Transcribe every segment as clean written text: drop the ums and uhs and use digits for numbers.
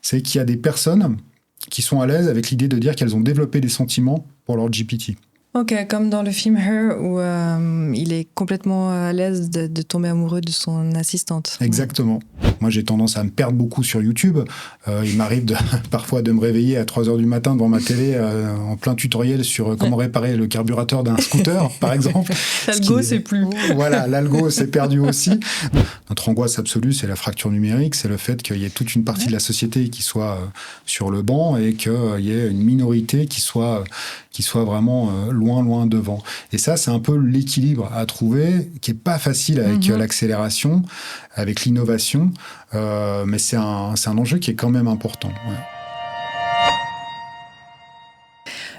c'est qu'il y a des personnes qui sont à l'aise avec l'idée de dire qu'elles ont développé des sentiments pour leur GPT. Ok, comme dans le film Her, où il est complètement à l'aise de tomber amoureux de son assistante. Exactement. Moi, j'ai tendance à me perdre beaucoup sur YouTube. Il m'arrive parfois de me réveiller à 3h du matin devant ma télé en plein tutoriel sur comment réparer le carburateur d'un scooter, par exemple. L'algo, c'est plus. Voilà, l'algo s'est perdu aussi. Notre angoisse absolue, c'est la fracture numérique. C'est le fait qu'il y ait toute une partie de la société qui soit sur le banc et qu'il y ait une minorité qui soit vraiment loin devant. Et ça, c'est un peu l'équilibre à trouver, qui est pas facile avec l'accélération, avec l'innovation, mais c'est un enjeu qui est quand même important. Ouais.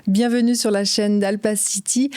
Bienvenue sur la chaîne d'Alpacity.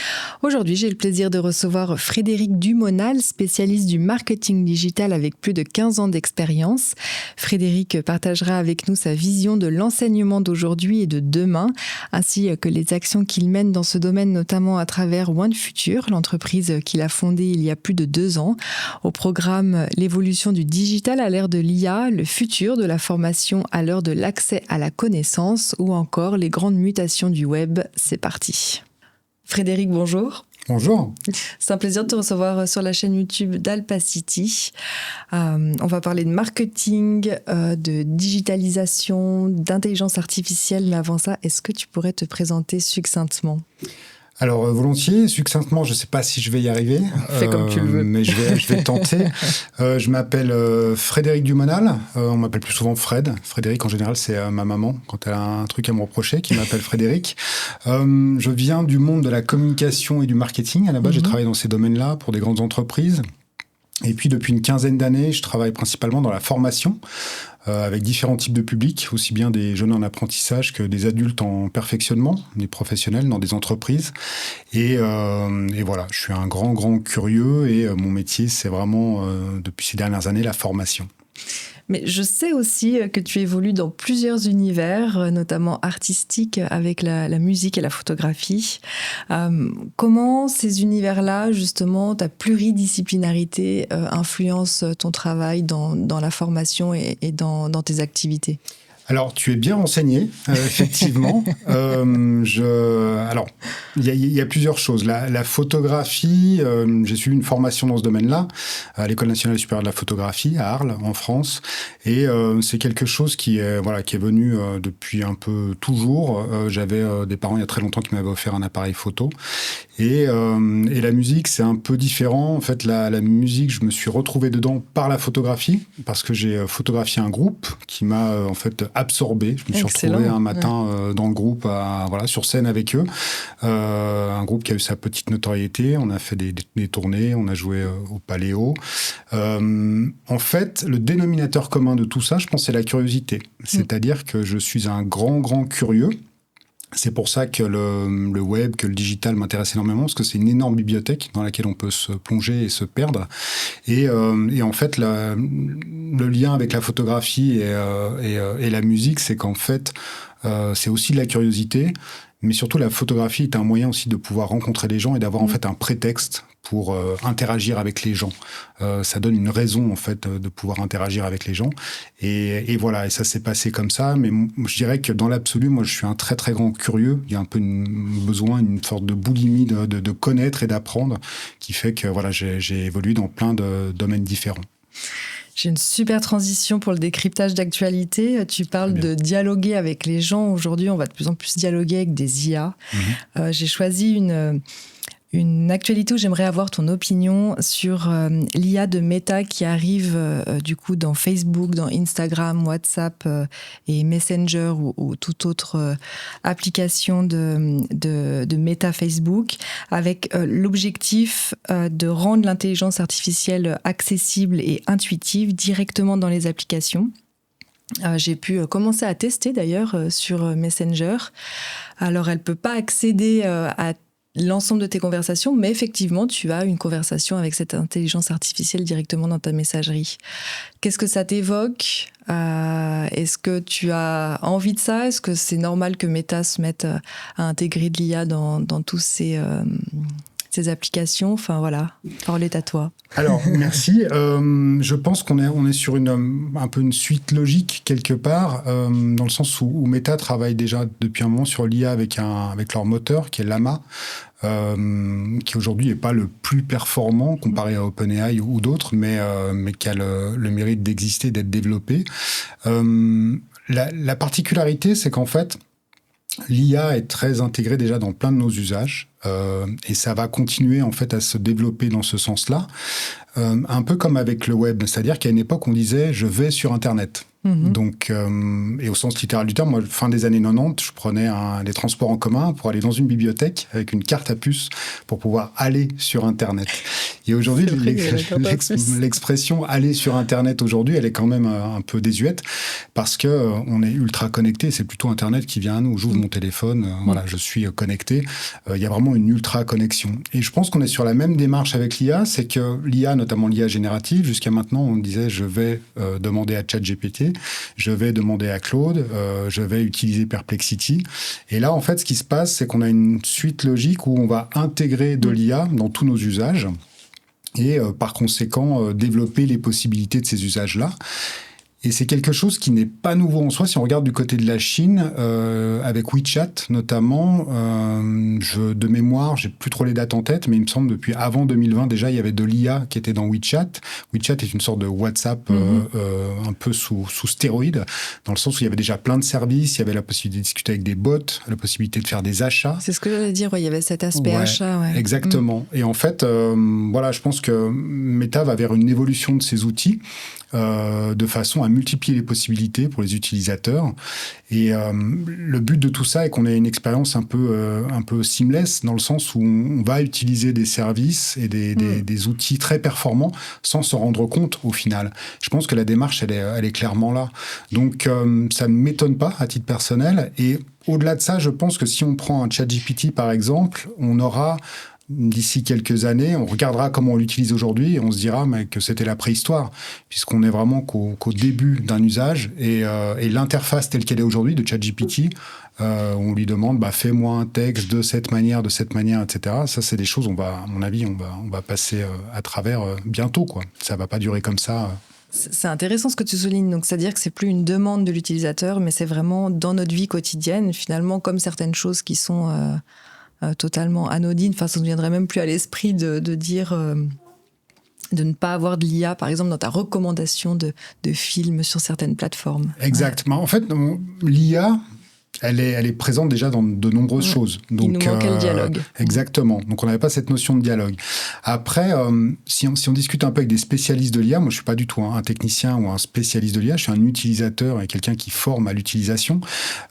Aujourd'hui, j'ai le plaisir de recevoir Frédéric Dumonal, spécialiste du marketing digital avec plus de 15 ans d'expérience. Frédéric partagera avec nous sa vision de l'enseignement d'aujourd'hui et de demain, ainsi que les actions qu'il mène dans ce domaine, notamment à travers OneFuture, l'entreprise qu'il a fondée il y a plus de 2 ans. Au programme, l'évolution du digital à l'ère de l'IA, le futur de la formation à l'heure de l'accès à la connaissance ou encore les grandes mutations du web. C'est parti. Frédéric, bonjour. Bonjour. C'est un plaisir de te recevoir sur la chaîne YouTube d'Alpacity. On va parler de marketing, de digitalisation, d'intelligence artificielle. Mais avant ça, est-ce que tu pourrais te présenter succinctement ? Alors, volontiers, succinctement, je ne sais pas si je vais y arriver. Fais comme tu le veux. Mais je vais tenter. Je m'appelle Frédéric Dumonal. On m'appelle plus souvent Fred. Frédéric, en général, c'est ma maman, quand elle a un truc à me reprocher, qui m'appelle Frédéric. Je viens du monde de la communication et du marketing. À la base, j'ai travaillé dans ces domaines-là pour des grandes entreprises. Et puis, depuis une quinzaine d'années, je travaille principalement dans la formation, avec différents types de publics, aussi bien des jeunes en apprentissage que des adultes en perfectionnement, des professionnels dans des entreprises. Et voilà, je suis un grand curieux et mon métier, c'est vraiment, depuis ces dernières années, la formation. Mais je sais aussi que tu évolues dans plusieurs univers, notamment artistiques, avec la musique et la photographie. Comment ces univers-là, justement, ta pluridisciplinarité influence ton travail dans la formation et dans tes activités ? Alors, tu es bien renseigné, effectivement. Alors, il y a plusieurs choses. La photographie, j'ai suivi une formation dans ce domaine-là, à l'École nationale supérieure de la photographie, à Arles, en France. Et c'est quelque chose qui est venu depuis un peu toujours. J'avais des parents il y a très longtemps qui m'avaient offert un appareil photo. Et la musique, c'est un peu différent. En fait, la musique, je me suis retrouvé dedans par la photographie, parce que j'ai photographié un groupe qui m'a en fait absorbé. Je me suis retrouvé un matin dans le groupe, sur scène avec eux. Un groupe qui a eu sa petite notoriété. On a fait des tournées, on a joué au Paléo. En fait, le dénominateur commun de tout ça, je pense, c'est la curiosité. C'est-à-dire que je suis un grand curieux. C'est pour ça que le web, que le digital m'intéresse énormément, parce que c'est une énorme bibliothèque dans laquelle on peut se plonger et se perdre. Et en fait, le lien avec la photographie et la musique, c'est qu'en fait, c'est aussi de la curiosité, mais surtout la photographie est un moyen aussi de pouvoir rencontrer les gens et d'avoir en fait un prétexte pour interagir avec les gens. Ça donne une raison en fait de pouvoir interagir avec les gens. Et voilà, et ça s'est passé comme ça. Mais je dirais que dans l'absolu, moi je suis un très grand curieux. Il y a un peu besoin, une sorte de boulimie de connaître et d'apprendre qui fait que voilà, j'ai évolué dans plein de domaines différents. J'ai une super transition pour le décryptage d'actualité. Tu parles de dialoguer avec les gens. Aujourd'hui, on va de plus en plus dialoguer avec des IA. J'ai choisi une actualité où j'aimerais avoir ton opinion sur l'IA de Meta qui arrive du coup dans Facebook, dans Instagram, WhatsApp et Messenger ou toute autre application de Meta Facebook, avec l'objectif de rendre l'intelligence artificielle accessible et intuitive directement dans les applications. J'ai pu commencer à tester d'ailleurs sur Messenger. Alors elle peut pas accéder à l'ensemble de tes conversations, mais effectivement, tu as une conversation avec cette intelligence artificielle directement dans ta messagerie. Qu'est-ce que ça t'évoque ? Est-ce que tu as envie de ça ? Est-ce que c'est normal que Meta se mette à intégrer de l'IA dans tous ces ces applications. Enfin voilà, parole est à toi. Alors, merci. Je pense qu'on est sur un peu une suite logique quelque part, dans le sens où Meta travaille déjà depuis un moment sur l'IA avec leur moteur qui est Llama, qui aujourd'hui n'est pas le plus performant comparé à OpenAI ou d'autres, mais qui a le mérite d'exister, d'être développé. La particularité, c'est qu'en fait, l'IA est très intégrée déjà dans plein de nos usages, et ça va continuer en fait à se développer dans ce sens-là, un peu comme avec le web, c'est-à-dire qu'à une époque on disait je vais sur Internet. Donc, et au sens littéral du terme, moi, fin des années 90, je prenais des transports en commun pour aller dans une bibliothèque avec une carte à puce pour pouvoir aller sur Internet. Et aujourd'hui, l'expression aller sur Internet aujourd'hui, elle est quand même un peu désuète parce que on est ultra connecté. C'est plutôt Internet qui vient à nous. J'ouvre mon téléphone, voilà, je suis connecté. Il y a vraiment une ultra connexion. Et je pense qu'on est sur la même démarche avec l'IA, c'est que l'IA, notamment l'IA générative, jusqu'à maintenant, on disait je vais demander à ChatGPT, je vais demander à Claude, je vais utiliser Perplexity. Et là, en fait, ce qui se passe, c'est qu'on a une suite logique où on va intégrer de l'IA dans tous nos usages et par conséquent développer les possibilités de ces usages-là. Et c'est quelque chose qui n'est pas nouveau en soi. Si on regarde du côté de la Chine, avec WeChat notamment, de mémoire, j'ai plus trop les dates en tête, mais il me semble depuis avant 2020 déjà, il y avait de l'IA qui était dans WeChat. WeChat est une sorte de WhatsApp un peu sous stéroïde, dans le sens où il y avait déjà plein de services, il y avait la possibilité de discuter avec des bots, la possibilité de faire des achats. C'est ce que j'allais dire, il y avait cet aspect achat. Ouais. Exactement. Et en fait, voilà, je pense que Meta va vers une évolution de ses outils, de façon à multiplier les possibilités pour les utilisateurs. Et le but de tout ça est qu'on ait une expérience un peu seamless, dans le sens où on va utiliser des services et des outils très performants sans se rendre compte au final. Je pense que la démarche, elle est clairement là. Donc, ça ne m'étonne pas à titre personnel. Et au-delà de ça, je pense que si on prend un ChatGPT, par exemple, on aura... D'ici quelques années, on regardera comment on l'utilise aujourd'hui et on se dira que c'était la préhistoire, puisqu'on est vraiment qu'au début d'un usage et l'interface telle qu'elle est aujourd'hui de ChatGPT, on lui demande fais-moi un texte de cette manière, etc. Ça, c'est des choses, à mon avis, on va passer à travers bientôt, quoi. Ça va pas durer comme ça. C'est intéressant ce que tu soulignes. Donc, c'est-à-dire que c'est plus une demande de l'utilisateur, mais c'est vraiment dans notre vie quotidienne, finalement, comme certaines choses qui sont totalement anodine. Enfin, ça ne viendrait même plus à l'esprit de dire de ne pas avoir de l'IA, par exemple, dans ta recommandation de films sur certaines plateformes. Exactement. Ouais. En fait, l'IA, elle est présente déjà dans de nombreuses choses. Donc, il nous manquait le dialogue. Exactement. Donc, on n'avait pas cette notion de dialogue. Après, si on discute un peu avec des spécialistes de l'IA, moi, je ne suis pas du tout un technicien ou un spécialiste de l'IA, je suis un utilisateur et quelqu'un qui forme à l'utilisation.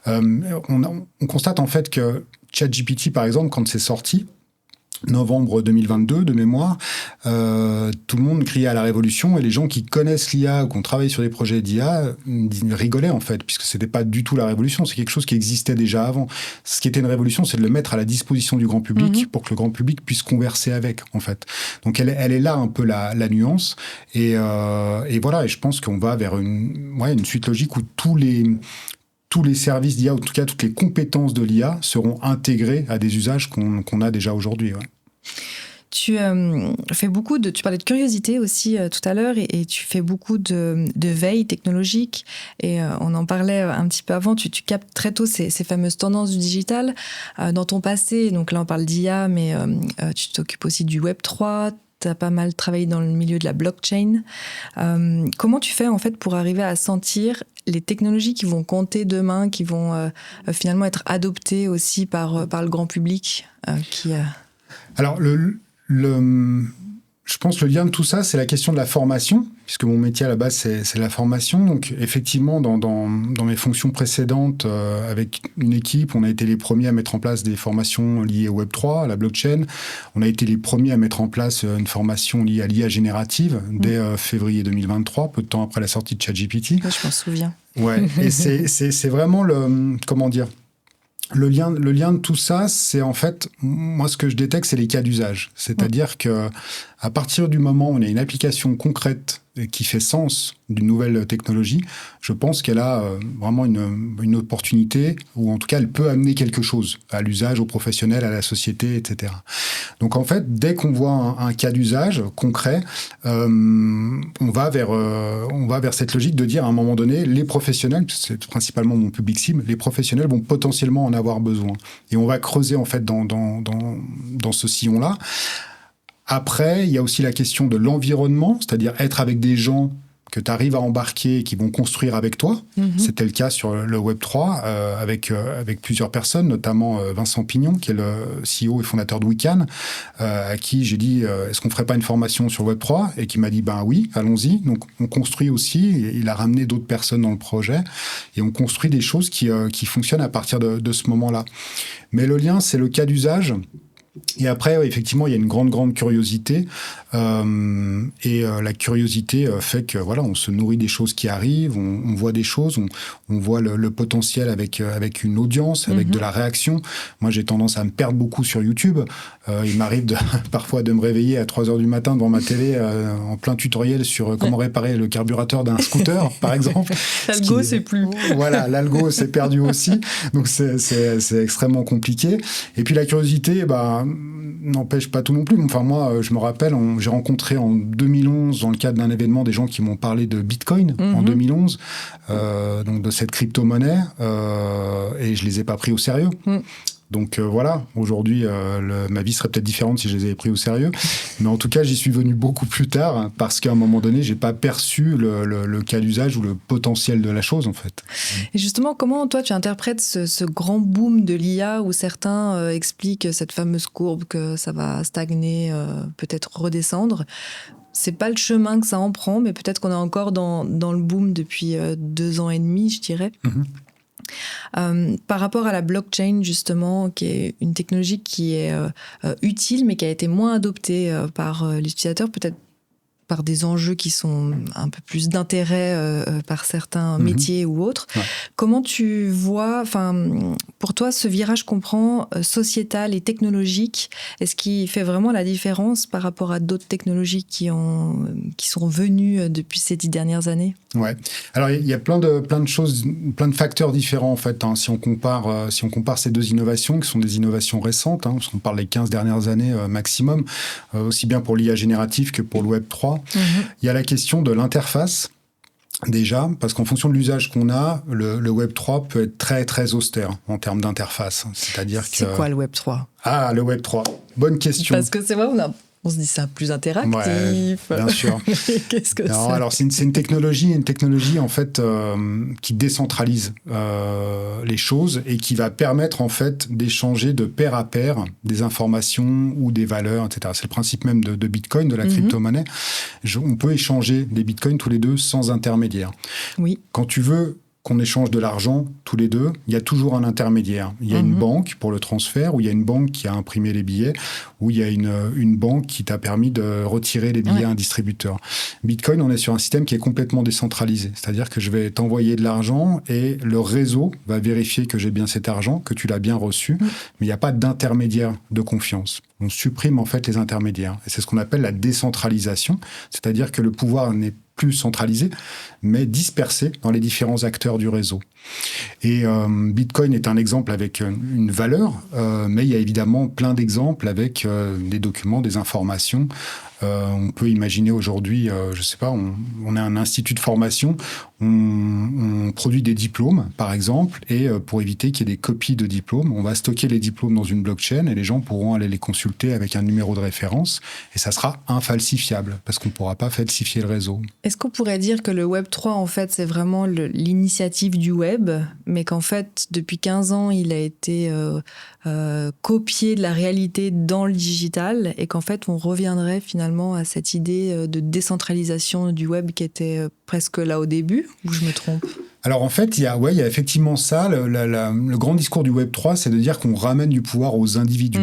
On constate en fait que ChatGPT, par exemple, quand c'est sorti, novembre 2022, de mémoire, tout le monde criait à la révolution et les gens qui connaissent l'IA ou qui ont travaillé sur des projets d'IA rigolaient en fait, puisque c'était pas du tout la révolution, c'est quelque chose qui existait déjà avant. Ce qui était une révolution, c'est de le mettre à la disposition du grand public pour que le grand public puisse converser avec, en fait. Donc elle est là un peu la nuance et voilà, et je pense qu'on va vers une suite logique où tous les services d'IA, ou en tout cas toutes les compétences de l'IA, seront intégrés à des usages qu'on a déjà aujourd'hui. Ouais. Tu fais beaucoup tu parlais de curiosité aussi tout à l'heure, et tu fais beaucoup de veille technologique, et on en parlait un petit peu avant, tu captes très tôt ces fameuses tendances du digital. Dans ton passé, donc là on parle d'IA, mais tu t'occupes aussi du Web3, tu as pas mal travaillé dans le milieu de la blockchain. Comment tu fais en fait pour arriver à sentir les technologies qui vont compter demain, qui vont finalement être adoptées aussi par le grand public Alors, je pense que le lien de tout ça, c'est la question de la formation, puisque mon métier à la base, c'est la formation. Donc, effectivement, dans mes fonctions précédentes, avec une équipe, on a été les premiers à mettre en place des formations liées au Web3, à la blockchain. On a été les premiers à mettre en place une formation liée à l'IA générative dès février 2023, peu de temps après la sortie de ChatGPT. Je m'en souviens. Ouais, et c'est vraiment le lien de tout ça, c'est en fait, moi, ce que je détecte, c'est les cas d'usage. C'est-à-dire que à partir du moment où on a une application concrète qui fait sens d'une nouvelle technologie, je pense qu'elle a vraiment une opportunité, ou en tout cas elle peut amener quelque chose à l'usage, aux professionnels, à la société, etc. Donc en fait, dès qu'on voit un cas d'usage concret, on va vers cette logique de dire à un moment donné, les professionnels, c'est principalement mon public cible, les professionnels vont potentiellement en avoir besoin. Et on va creuser en fait dans ce sillon-là. Après, il y a aussi la question de l'environnement, c'est-à-dire être avec des gens que tu arrives à embarquer et qui vont construire avec toi. C'était le cas sur le Web3 avec plusieurs personnes, notamment Vincent Pignon, qui est le CEO et fondateur de WeCan, à qui j'ai dit est-ce qu'on ferait pas une formation sur Web3 et qui m'a dit ben oui, allons-y. Donc on construit aussi, il a ramené d'autres personnes dans le projet et on construit des choses qui fonctionnent à partir de ce moment-là. Mais le lien, c'est le cas d'usage. Et après, effectivement, il y a une grande curiosité. La curiosité fait que voilà, on se nourrit des choses qui arrivent, on voit des choses, on voit le potentiel avec une audience, avec de la réaction. Moi, j'ai tendance à me perdre beaucoup sur YouTube. Il m'arrive parfois de me réveiller à 3h du matin devant ma télé en plein tutoriel sur comment réparer le carburateur d'un scooter, par exemple. L'algo, c'est plus. Voilà, l'algo, c'est perdu aussi. Donc, c'est extrêmement compliqué. Et puis, la curiosité, n'empêche pas tout non plus. Enfin, moi, je me rappelle, j'ai rencontré en 2011, dans le cadre d'un événement, des gens qui m'ont parlé de Bitcoin en 2011, donc de cette crypto-monnaie, et je les ai pas pris au sérieux. Donc voilà, aujourd'hui, ma vie serait peut-être différente si je les avais pris au sérieux. Mais en tout cas, j'y suis venu beaucoup plus tard parce qu'à un moment donné, j'ai pas perçu le cas d'usage ou le potentiel de la chose, en fait. Et justement, comment toi, tu interprètes ce grand boom de l'IA où certains expliquent cette fameuse courbe que ça va stagner, peut-être redescendre? C'est pas le chemin que ça en prend, mais peut-être qu'on est encore dans le boom depuis 2 ans et demi, je dirais. Par rapport à la blockchain, justement, qui est une technologie qui est utile, mais qui a été moins adoptée par les utilisateurs, peut-être par des enjeux qui sont un peu plus d'intérêt par certains métiers ou autres. Ouais. Comment tu vois, pour toi, ce virage qu'on prend sociétal et technologique, est-ce qu'il fait vraiment la différence par rapport à d'autres technologies qui sont venues depuis ces 10 dernières années? Ouais. Alors, il y a plein de choses, plein de facteurs différents, en fait, si on compare ces deux innovations, qui sont des innovations récentes, parce qu'on parle des 15 dernières années maximum, aussi bien pour l'IA générative que pour le Web3. Il y a la question de l'interface, déjà, parce qu'en fonction de l'usage qu'on a, le Web3 peut être très, très austère en termes d'interface. C'est quoi le Web3 ? Ah, le Web3, bonne question. Parce que c'est vrai, on se dit c'est plus interactif. Ouais, bien sûr. Qu'est-ce que c'est ? Alors, c'est une technologie en fait qui décentralise les choses et qui va permettre en fait d'échanger de pair à pair des informations ou des valeurs, etc. C'est le principe même de Bitcoin, de la crypto-monnaie. On peut échanger des Bitcoins tous les deux sans intermédiaire. Oui. Quand tu veux qu'on échange de l'argent tous les deux, il y a toujours un intermédiaire. Il y a une banque pour le transfert, ou il y a une banque qui a imprimé les billets, ou il y a une banque qui t'a permis de retirer les billets à un distributeur. Bitcoin, on est sur un système qui est complètement décentralisé. C'est-à-dire que je vais t'envoyer de l'argent et le réseau va vérifier que j'ai bien cet argent, que tu l'as bien reçu, mais il n'y a pas d'intermédiaire de confiance. On supprime en fait les intermédiaires. Et c'est ce qu'on appelle la décentralisation, c'est-à-dire que le pouvoir n'est plus centralisé, mais dispersé dans les différents acteurs du réseau. Et Bitcoin est un exemple avec une valeur, mais il y a évidemment plein d'exemples avec des documents, des informations. On peut imaginer aujourd'hui, je sais pas, on a un institut de formation, on produit des diplômes, par exemple, et pour éviter qu'il y ait des copies de diplômes, on va stocker les diplômes dans une blockchain et les gens pourront aller les consulter avec un numéro de référence et ça sera infalsifiable parce qu'on ne pourra pas falsifier le réseau. Est-ce qu'on pourrait dire que le Web3, en fait, c'est vraiment l'initiative du web, mais qu'en fait, depuis 15 ans, il a été copié de la réalité dans le digital et qu'en fait, on reviendrait finalement à cette idée de décentralisation du web qui était presque là au début, ou je me trompe ? Alors en fait, il y a effectivement ça. Le grand discours du Web 3, c'est de dire qu'on ramène du pouvoir aux individus.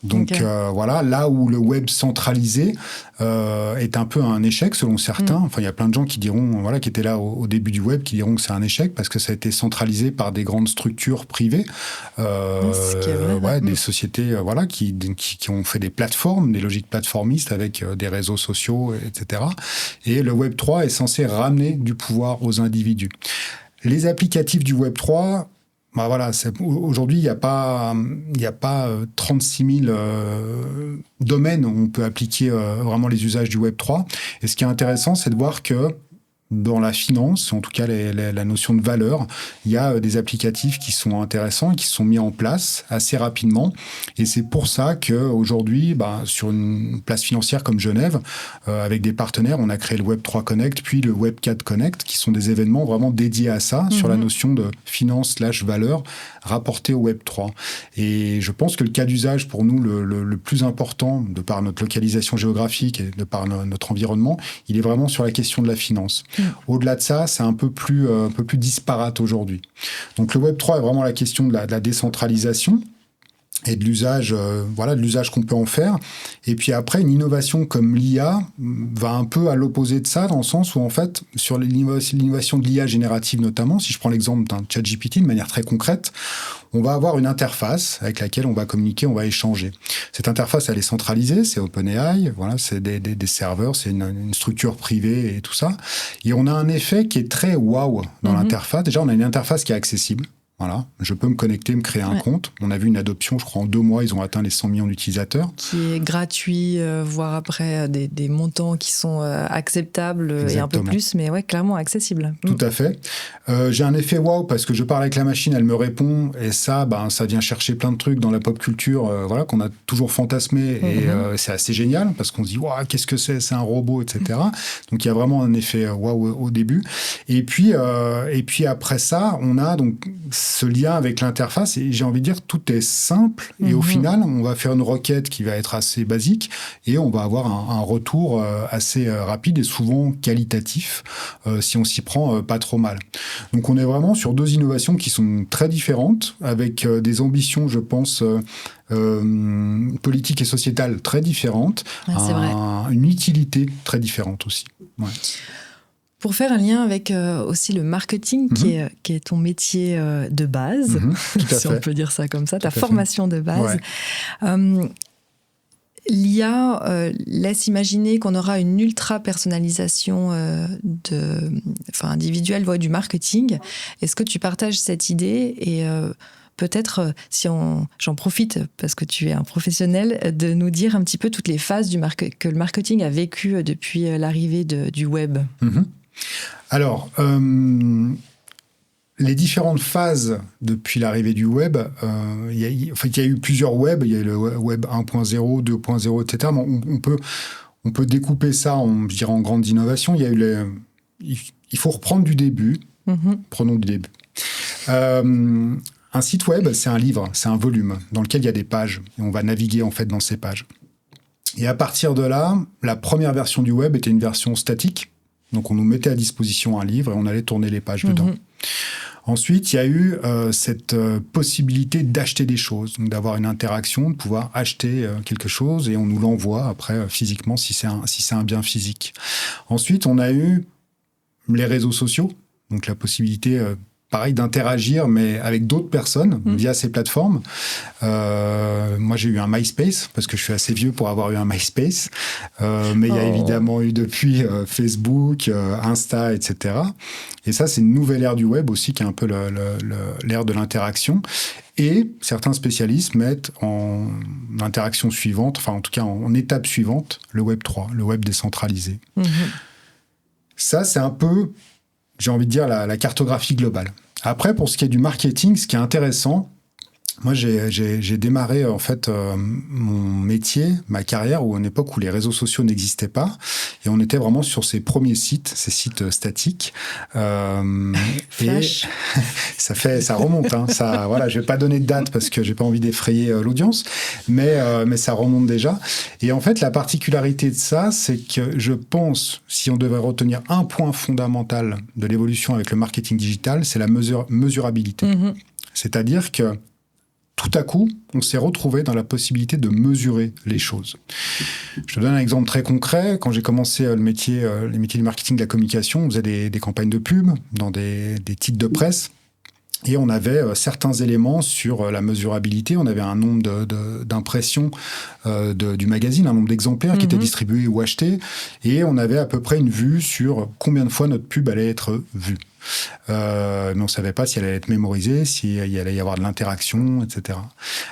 Donc voilà, là où le Web centralisé est un peu un échec selon certains. Enfin, il y a plein de gens qui diront, voilà, qui étaient là au début du Web, qui diront que c'est un échec parce que ça a été centralisé par des grandes structures privées, des sociétés, voilà, qui ont fait des plateformes, des logiques plateformistes avec des réseaux sociaux, etc. Et le Web 3 est censé ramener du pouvoir aux individus. Les applicatifs du Web 3, voilà, aujourd'hui, il n'y a pas 36 000 domaines où on peut appliquer vraiment les usages du Web 3. Et ce qui est intéressant, c'est de voir que dans la finance, en tout cas la notion de valeur, il y a des applicatifs qui sont intéressants et qui sont mis en place assez rapidement. Et c'est pour ça qu'aujourd'hui, sur une place financière comme Genève, avec des partenaires, on a créé le Web3 Connect, puis le Web4 Connect, qui sont des événements vraiment dédiés à ça, sur la notion de finance/valeur rapportée au Web3. Et je pense que le cas d'usage pour nous le plus important, de par notre localisation géographique et de par notre environnement, il est vraiment sur la question de la finance. Au-delà de ça, c'est un peu plus disparate aujourd'hui. Donc le Web3 est vraiment la question de la décentralisation et de l'usage, de l'usage qu'on peut en faire. Et puis après, une innovation comme l'IA va un peu à l'opposé de ça, dans le sens où, en fait, sur l'innovation de l'IA générative notamment, si je prends l'exemple d'un ChatGPT de manière très concrète, on va avoir une interface avec laquelle on va communiquer, on va échanger. Cette interface, elle est centralisée, c'est OpenAI, voilà, c'est des serveurs, c'est une structure privée et tout ça. Et on a un effet qui est très wow dans l'interface. Déjà, on a une interface qui est accessible. Voilà, je peux me connecter, me créer un compte. On a vu une adoption, je crois, en 2 mois, ils ont atteint les 100 millions d'utilisateurs. Qui est gratuit, voire après des montants qui sont acceptables. Exactement. Et un peu plus, mais ouais, clairement accessible. Tout à fait. J'ai un effet wow parce que je parle avec la machine, elle me répond, et ça vient chercher plein de trucs dans la pop culture, qu'on a toujours fantasmé, et c'est assez génial parce qu'on se dit, wow, qu'est-ce que c'est un robot, etc. Donc il y a vraiment un effet wow au début. Et puis après ça, on a donc ce lien avec l'interface, et j'ai envie de dire, tout est simple, et au final, on va faire une requête qui va être assez basique, et on va avoir un retour assez rapide et souvent qualitatif, si on s'y prend pas trop mal. Donc on est vraiment sur 2 innovations qui sont très différentes, avec des ambitions, je pense, politiques et sociétales très différentes, une utilité très différente aussi. Ouais. Pour faire un lien avec aussi le marketing, qui est ton métier de base, si on peut dire ça comme ça, ta formation de base. Ouais. L'IA laisse imaginer qu'on aura une ultra-personnalisation individuelle du marketing. Est-ce que tu partages cette idée et peut-être, j'en profite parce que tu es un professionnel, de nous dire un petit peu toutes les phases que le marketing a vécues depuis l'arrivée du web. Alors, les différentes phases depuis l'arrivée du web, il y a eu plusieurs web, il y a eu le web 1.0, 2.0, etc. Mais on peut découper ça en grandes innovations. Il faut reprendre du début. Prenons du début. Un site web, c'est un livre, c'est un volume dans lequel il y a des pages. Et on va naviguer en fait dans ces pages. Et à partir de là, la première version du web était une version statique. Donc, on nous mettait à disposition un livre et on allait tourner les pages dedans. Ensuite, il y a eu cette possibilité d'acheter des choses, donc d'avoir une interaction, de pouvoir acheter quelque chose et on nous l'envoie après physiquement si c'est un bien physique. Ensuite, on a eu les réseaux sociaux, donc la possibilité pareil, d'interagir, mais avec d'autres personnes via ces plateformes. Moi, j'ai eu un MySpace, parce que je suis assez vieux pour avoir eu un MySpace. Mais il y a évidemment eu depuis Facebook, Insta, etc. Et ça, c'est une nouvelle ère du web aussi, qui est un peu l'ère de l'interaction. Et certains spécialistes mettent en interaction suivante, enfin en tout cas en étape suivante, le Web 3, le web décentralisé. Ça, c'est un peu, j'ai envie de dire, la cartographie globale. Après, pour ce qui est du marketing, ce qui est intéressant, Moi, j'ai démarré en fait mon métier, ma carrière, à une époque où les réseaux sociaux n'existaient pas, et on était vraiment sur ces premiers sites, ces sites statiques. Flash. Et ça remonte. Hein, ça, voilà, je vais pas donner de date parce que j'ai pas envie d'effrayer l'audience, mais ça remonte déjà. Et en fait, la particularité de ça, c'est que je pense, si on devait retenir un point fondamental de l'évolution avec le marketing digital, c'est la mesurabilité. Mm-hmm. C'est-à-dire que tout à coup, on s'est retrouvé dans la possibilité de mesurer les choses. Je te donne un exemple très concret. Quand j'ai commencé les métiers du marketing de la communication, on faisait des campagnes de pub dans des titres de presse. Et on avait certains éléments sur la mesurabilité. On avait un nombre d'impressions du magazine, un nombre d'exemplaires qui étaient distribués ou achetés. Et on avait à peu près une vue sur combien de fois notre pub allait être vue. Mais on ne savait pas si elle allait être mémorisée, s'il allait y avoir de l'interaction, etc.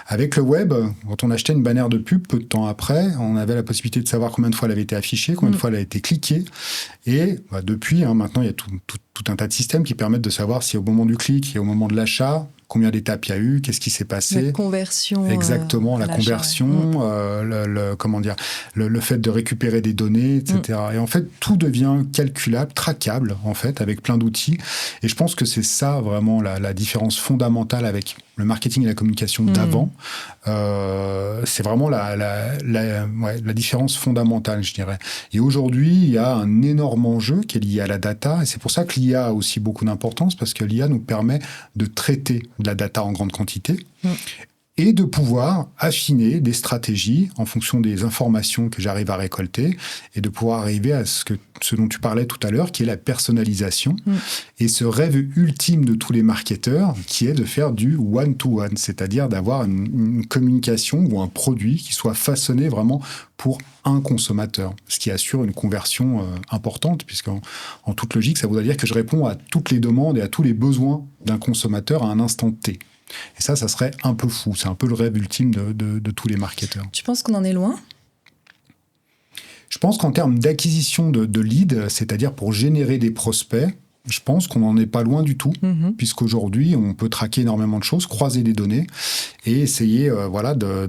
Avec le web, quand on achetait une bannière de pub, peu de temps après, on avait la possibilité de savoir combien de fois elle avait été affichée, combien de fois elle a été cliquée. Et depuis, maintenant, il y a tout un tas de systèmes qui permettent de savoir si au moment du clic et au moment de l'achat, combien d'étapes il y a eu, qu'est-ce qui s'est passé. La conversion. Exactement, la conversion, le fait de récupérer des données, etc. Et en fait, tout devient calculable, traquable, en fait, avec plein d'outils. Et je pense que c'est ça, vraiment, la différence fondamentale avec le marketing et la communication d'avant. C'est vraiment la différence fondamentale, je dirais. Et aujourd'hui, il y a un énorme enjeu qui est lié à la data. Et c'est pour ça que l'IA a aussi beaucoup d'importance, parce que l'IA nous permet de traiter de la data en grande quantité et de pouvoir affiner des stratégies en fonction des informations que j'arrive à récolter et de pouvoir arriver à ce dont tu parlais tout à l'heure, qui est la personnalisation et ce rêve ultime de tous les marketeurs qui est de faire du one-to-one, c'est-à-dire d'avoir une communication ou un produit qui soit façonné vraiment pour un consommateur, ce qui assure une conversion importante, puisqu'en toute logique, ça voudrait dire que je réponds à toutes les demandes et à tous les besoins d'un consommateur à un instant T. Et ça serait un peu fou. C'est un peu le rêve ultime de tous les marketeurs. Tu penses qu'on en est loin ? Je pense qu'en termes d'acquisition de leads, c'est-à-dire pour générer des prospects, je pense qu'on n'en est pas loin du tout, puisqu'aujourd'hui, on peut traquer énormément de choses, croiser des données et essayer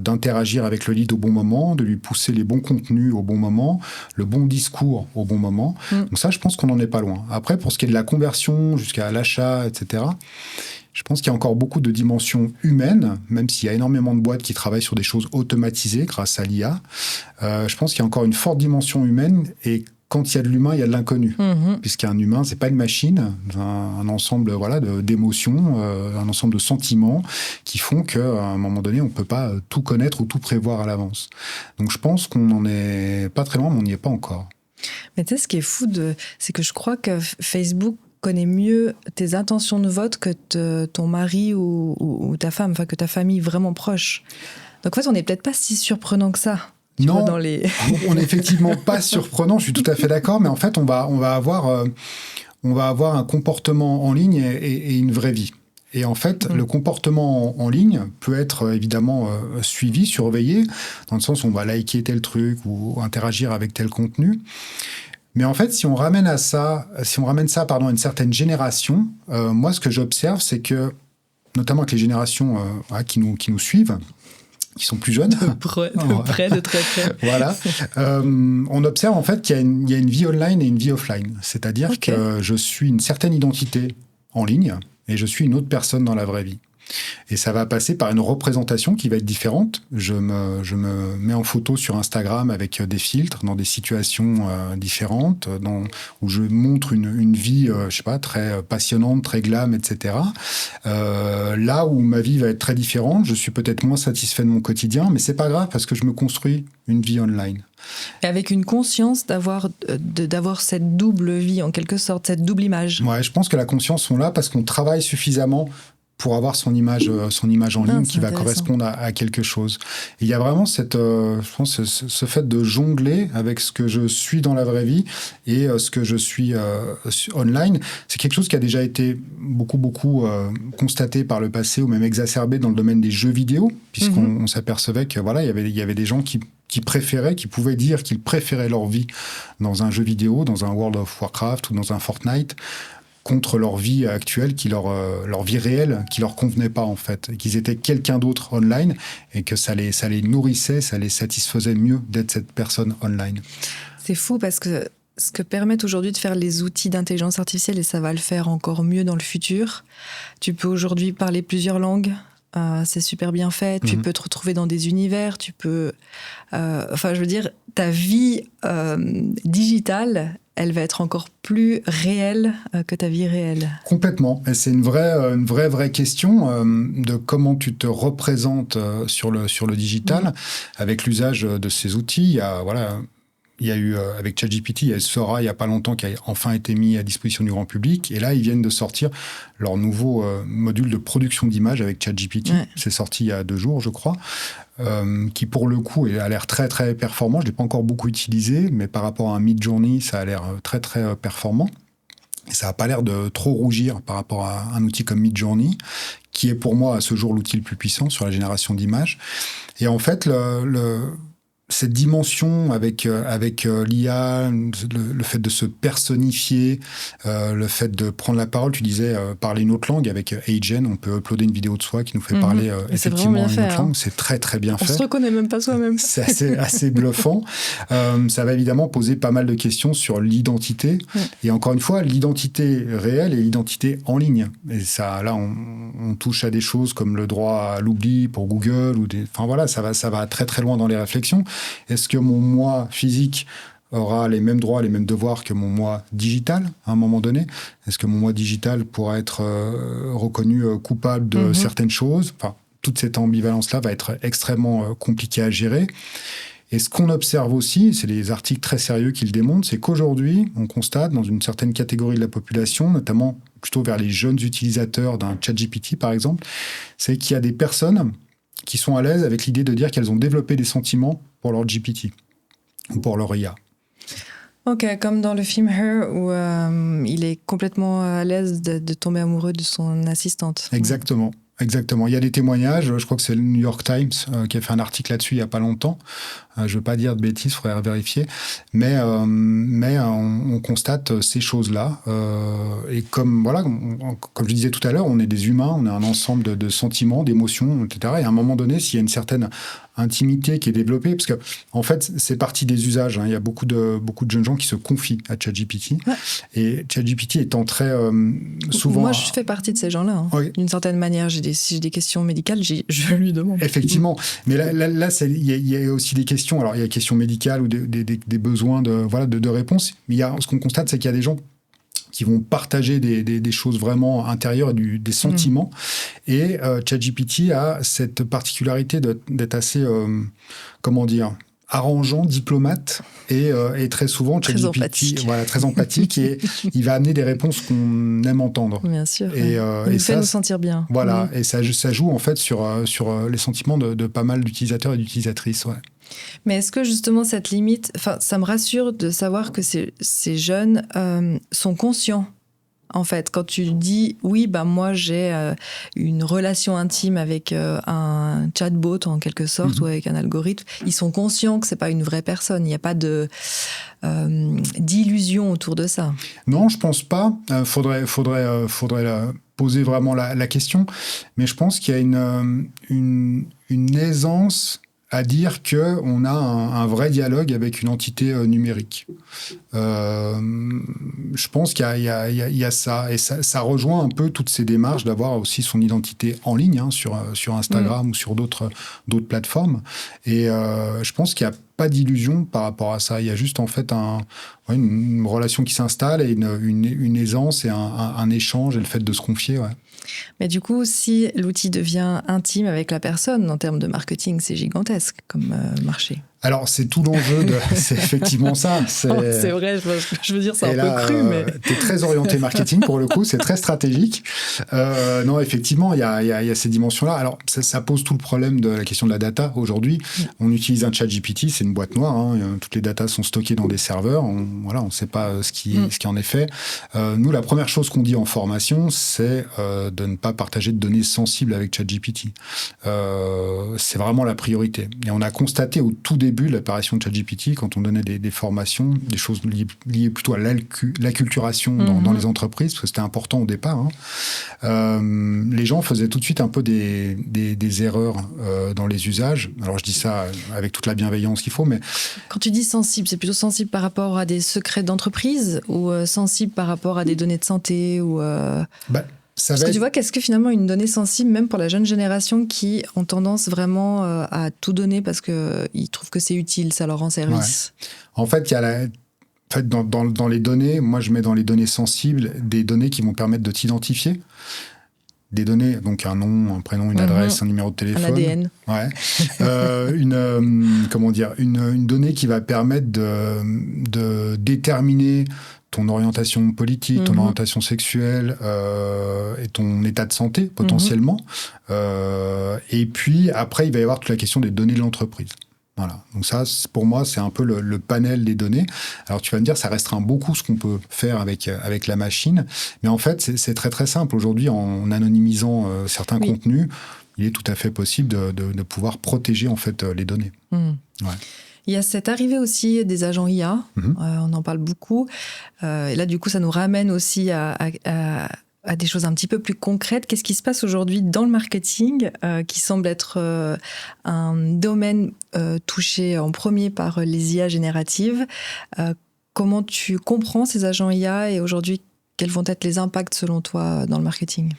d'interagir avec le lead au bon moment, de lui pousser les bons contenus au bon moment, le bon discours au bon moment. Donc ça, je pense qu'on n'en est pas loin. Après, pour ce qui est de la conversion jusqu'à l'achat, etc., je pense qu'il y a encore beaucoup de dimensions humaines, même s'il y a énormément de boîtes qui travaillent sur des choses automatisées grâce à l'IA. Je pense qu'il y a encore une forte dimension humaine et quand il y a de l'humain, il y a de l'inconnu. Puisqu'un humain, c'est pas une machine, un ensemble d'émotions, un ensemble de sentiments qui font qu'à un moment donné, on ne peut pas tout connaître ou tout prévoir à l'avance. Donc je pense qu'on n'en est pas très loin, mais on n'y est pas encore. Mais tu sais, ce qui est fou, c'est que je crois que Facebook connaît mieux tes intentions de vote que ton mari ou ta femme, enfin que ta famille vraiment proche. Donc en fait, on n'est peut-être pas si surprenant que ça. Non, on n'est effectivement pas surprenant, je suis tout à fait d'accord, mais en fait, on va avoir un comportement en ligne et une vraie vie. Et en fait, le comportement en ligne peut être évidemment suivi, surveillé, dans le sens où on va liker tel truc ou interagir avec tel contenu. Mais en fait, si on ramène ça à une certaine génération, moi, ce que j'observe, c'est que, notamment avec les générations qui nous suivent, qui sont plus jeunes. De près, de très près. Voilà. On observe en fait qu'il y a une vie online et une vie offline. C'est-à-dire que je suis une certaine identité en ligne et je suis une autre personne dans la vraie vie. Et ça va passer par une représentation qui va être différente. Je me mets en photo sur Instagram avec des filtres dans des situations différentes, où je montre une vie, très passionnante, très glam, etc. Là où ma vie va être très différente, je suis peut-être moins satisfait de mon quotidien, mais c'est pas grave parce que je me construis une vie online. Et avec une conscience d'avoir cette double vie, en quelque sorte, cette double image. Ouais, je pense que la conscience sont là parce qu'on travaille suffisamment pour avoir son image en ligne qui va correspondre à quelque chose. Et il y a vraiment je pense, ce fait de jongler avec ce que je suis dans la vraie vie et ce que je suis online. C'est quelque chose qui a déjà été beaucoup constaté par le passé ou même exacerbé dans le domaine des jeux vidéo, puisqu'on s'apercevait que il y avait des gens qui pouvaient dire qu'ils préféraient leur vie dans un jeu vidéo, dans un World of Warcraft ou dans un Fortnite, contre leur vie actuelle, leur vie réelle, qui leur convenait pas en fait, et qu'ils étaient quelqu'un d'autre online, et que ça les nourrissait, ça les satisfaisait mieux d'être cette personne online. C'est fou parce que ce que permettent aujourd'hui de faire les outils d'intelligence artificielle, et ça va le faire encore mieux dans le futur, tu peux aujourd'hui parler plusieurs langues, c'est super bien fait, tu peux te retrouver dans des univers, tu peux... je veux dire, ta vie digitale, elle va être encore plus réelle que ta vie réelle. Complètement. Et c'est une vraie question de comment tu te représentes sur le digital avec l'usage de ces outils. Il y a eu, avec ChatGPT, il y a Sora il n'y a pas longtemps qui a enfin été mis à disposition du grand public. Et là, ils viennent de sortir leur nouveau module de production d'images avec ChatGPT. Ouais. C'est sorti il y a 2 jours, je crois. Qui pour le coup a l'air très très performant. Je ne l'ai pas encore beaucoup utilisé, mais par rapport à un Midjourney, ça a l'air très très performant. Et ça n'a pas l'air de trop rougir par rapport à un outil comme Midjourney, qui est pour moi à ce jour l'outil le plus puissant sur la génération d'images. Et en fait, cette dimension avec l'IA, le fait de se personnifier, le fait de prendre la parole, tu disais parler une autre langue avec Agen, on peut uploader une vidéo de soi qui nous fait parler effectivement une autre langue, c'est très très bien fait. On se reconnaît même pas soi-même. C'est assez bluffant. Ça va évidemment poser pas mal de questions sur l'identité, et encore une fois, l'identité réelle et l'identité en ligne. Et ça, là, on touche à des choses comme le droit à l'oubli pour Google, ça va très très loin dans les réflexions. Est-ce que mon moi physique aura les mêmes droits, les mêmes devoirs que mon moi digital à un moment donné? Est-ce que mon moi digital pourra être reconnu coupable de certaines choses? Enfin, toute cette ambivalence-là va être extrêmement compliquée à gérer. Et ce qu'on observe aussi, c'est des articles très sérieux qui le démontrent, c'est qu'aujourd'hui, on constate dans une certaine catégorie de la population, notamment plutôt vers les jeunes utilisateurs d'un ChatGPT par exemple, c'est qu'il y a des personnes qui sont à l'aise avec l'idée de dire qu'elles ont développé des sentiments pour leur GPT ou pour leur IA. Ok, comme dans le film Her, où il est complètement à l'aise de tomber amoureux de son assistante. Exactement. Exactement. Il y a des témoignages, je crois que c'est le New York Times qui a fait un article là-dessus il n'y a pas longtemps. Je ne veux pas dire de bêtises, il faudrait vérifier. Mais on constate ces choses-là. Et comme je disais tout à l'heure, on est des humains, on a un ensemble de sentiments, d'émotions, etc. Et à un moment donné, s'il y a une certaine intimité qui est développée, parce que en fait, c'est partie des usages. Il y a beaucoup de jeunes gens qui se confient à ChatGPT. Ouais. Et ChatGPT étant très souvent... Moi, je fais partie de ces gens-là. Oui. D'une certaine manière, si j'ai des questions médicales, je lui demande. Effectivement. Mais là il y a aussi des questions. Alors, il y a des questions médicales ou des besoins de réponses. Mais ce qu'on constate, c'est qu'il y a des gens qui vont partager des choses vraiment intérieures, des sentiments. Et ChatGPT a cette particularité d'être assez, arrangeant, diplomate et très souvent très empathique. Très empathique et il va amener des réponses qu'on aime entendre. Bien sûr. Et nous fait nous sentir bien. Voilà, et ça joue en fait sur les sentiments de pas mal d'utilisateurs et d'utilisatrices. Ouais. Mais est-ce que justement cette limite, ça me rassure de savoir que ces jeunes sont conscients. En fait, quand tu dis oui, moi j'ai une relation intime avec un chatbot en quelque sorte ou avec un algorithme, ils sont conscients que c'est pas une vraie personne. Il n'y a pas d'illusion autour de ça. Non, je pense pas. Faudrait poser vraiment la question. Mais je pense qu'il y a une aisance à dire qu'on a un vrai dialogue avec une entité numérique. Je pense qu'il y a ça. Et ça rejoint un peu toutes ces démarches d'avoir aussi son identité en ligne, sur Instagram ou sur d'autres plateformes. Et je pense qu'il n'y a pas d'illusion par rapport à ça. Il y a juste en fait une relation qui s'installe et une aisance et un échange et le fait de se confier. Ouais. Mais du coup, si l'outil devient intime avec la personne, en termes de marketing, c'est gigantesque comme marché. Alors, c'est tout l'enjeu c'est effectivement ça. C'est vrai, je veux dire, c'est un peu cru, mais... T'es très orienté marketing, pour le coup, c'est très stratégique. Non, effectivement, il y a ces dimensions-là. Alors, ça pose tout le problème de la question de la data. Aujourd'hui, on utilise un ChatGPT, c'est une boîte noire. Toutes les datas sont stockées dans des serveurs. On ne sait pas ce qui en est fait. Nous, la première chose qu'on dit en formation, c'est de ne pas partager de données sensibles avec ChatGPT. C'est vraiment la priorité. Et on a constaté au tout début début de l'apparition de ChatGPT, quand on donnait des formations, des choses liées plutôt à l'acculturation dans les entreprises, parce que c'était important au départ, les gens faisaient tout de suite un peu des erreurs dans les usages. Alors je dis ça avec toute la bienveillance qu'il faut, mais... Quand tu dis sensible, c'est plutôt sensible par rapport à des secrets d'entreprise ou sensible par rapport à des données de santé ou Parce que tu vois, qu'est-ce que finalement une donnée sensible, même pour la jeune génération qui ont tendance vraiment à tout donner parce qu'ils trouvent que c'est utile, ça leur rend service. Ouais. En fait, il y a dans les données, moi je mets dans les données sensibles des données qui vont permettre de t'identifier. Des données, donc un nom, un prénom, une adresse, un numéro de téléphone. Un ADN. Ouais. Une donnée qui va permettre de déterminer ton orientation politique, ton orientation sexuelle et ton état de santé, potentiellement. Et puis, après, il va y avoir toute la question des données de l'entreprise. Voilà. Donc ça, pour moi, c'est un peu le panel des données. Alors tu vas me dire, ça restreint beaucoup ce qu'on peut faire avec la machine. Mais en fait, c'est très très simple. Aujourd'hui, en anonymisant certains contenus, il est tout à fait possible de pouvoir protéger en fait les données. Ouais. Il y a cette arrivée aussi des agents IA. On en parle beaucoup. Et là, du coup, ça nous ramène aussi à des choses un petit peu plus concrètes. Qu'est-ce qui se passe aujourd'hui dans le marketing, qui semble être un domaine touché en premier par les IA génératives? Comment tu comprends ces agents IA et aujourd'hui, quels vont être les impacts selon toi dans le marketing?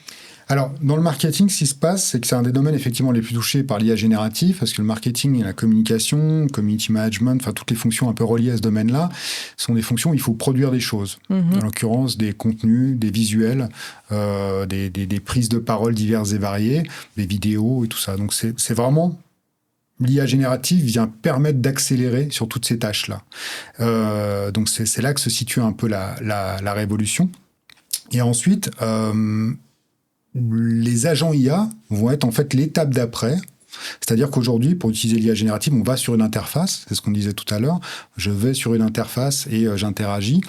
Alors, dans le marketing, ce qui se passe, c'est que c'est un des domaines effectivement les plus touchés par l'IA générative, parce que le marketing et la communication, community management, enfin toutes les fonctions un peu reliées à ce domaine-là, sont des fonctions où il faut produire des choses. En l'occurrence, des contenus, des visuels, des prises de parole diverses et variées, des vidéos et tout ça. Donc c'est vraiment... L'IA générative vient permettre d'accélérer sur toutes ces tâches-là. Donc c'est là que se situe un peu la révolution. Et ensuite... les agents IA vont être en fait l'étape d'après. C'est-à-dire qu'aujourd'hui, pour utiliser l'IA générative, on va sur une interface, c'est ce qu'on disait tout à l'heure, je vais sur une interface et j'interagis.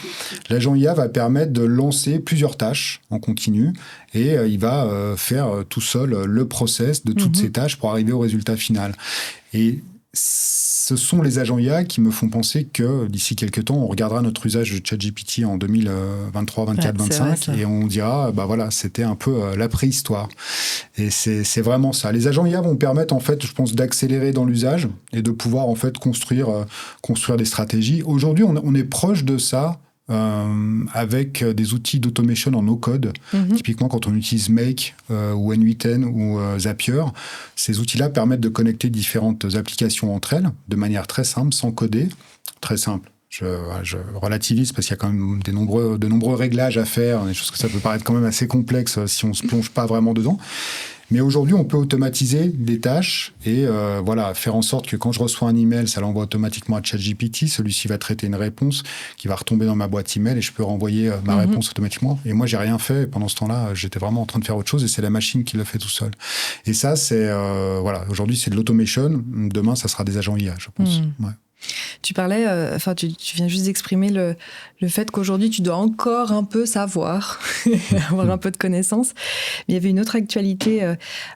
L'agent IA va permettre de lancer plusieurs tâches en continu et il va faire tout seul le process de toutes ces tâches pour arriver au résultat final. Et ce sont les agents IA qui me font penser que d'ici quelques temps, on regardera notre usage de ChatGPT en 2023, 24, 25 et on dira, bah voilà, c'était un peu la préhistoire. Et c'est vraiment ça. Les agents IA vont permettre, en fait, je pense, d'accélérer dans l'usage et de pouvoir, en fait, construire des stratégies. Aujourd'hui, on est proche de ça. Avec des outils d'automation en no-code. Typiquement, quand on utilise Make ou N8N ou Zapier, ces outils-là permettent de connecter différentes applications entre elles de manière très simple, sans coder. Très simple. Je relativise parce qu'il y a quand même de nombreux réglages à faire, des choses que ça peut paraître quand même assez complexe si on ne se plonge pas vraiment dedans. Mais aujourd'hui, on peut automatiser des tâches et faire en sorte que quand je reçois un email, ça l'envoie automatiquement à ChatGPT. Celui-ci va traiter une réponse qui va retomber dans ma boîte email et je peux renvoyer ma réponse automatiquement. Et moi, j'ai rien fait. Pendant ce temps-là, j'étais vraiment en train de faire autre chose et c'est la machine qui le fait tout seul. Et ça, c'est aujourd'hui, c'est de l'automation. Demain, ça sera des agents IA, je pense. Ouais. Tu parlais, tu viens juste d'exprimer le fait qu'aujourd'hui, tu dois encore un peu savoir, avoir un peu de connaissances. Mais il y avait une autre actualité,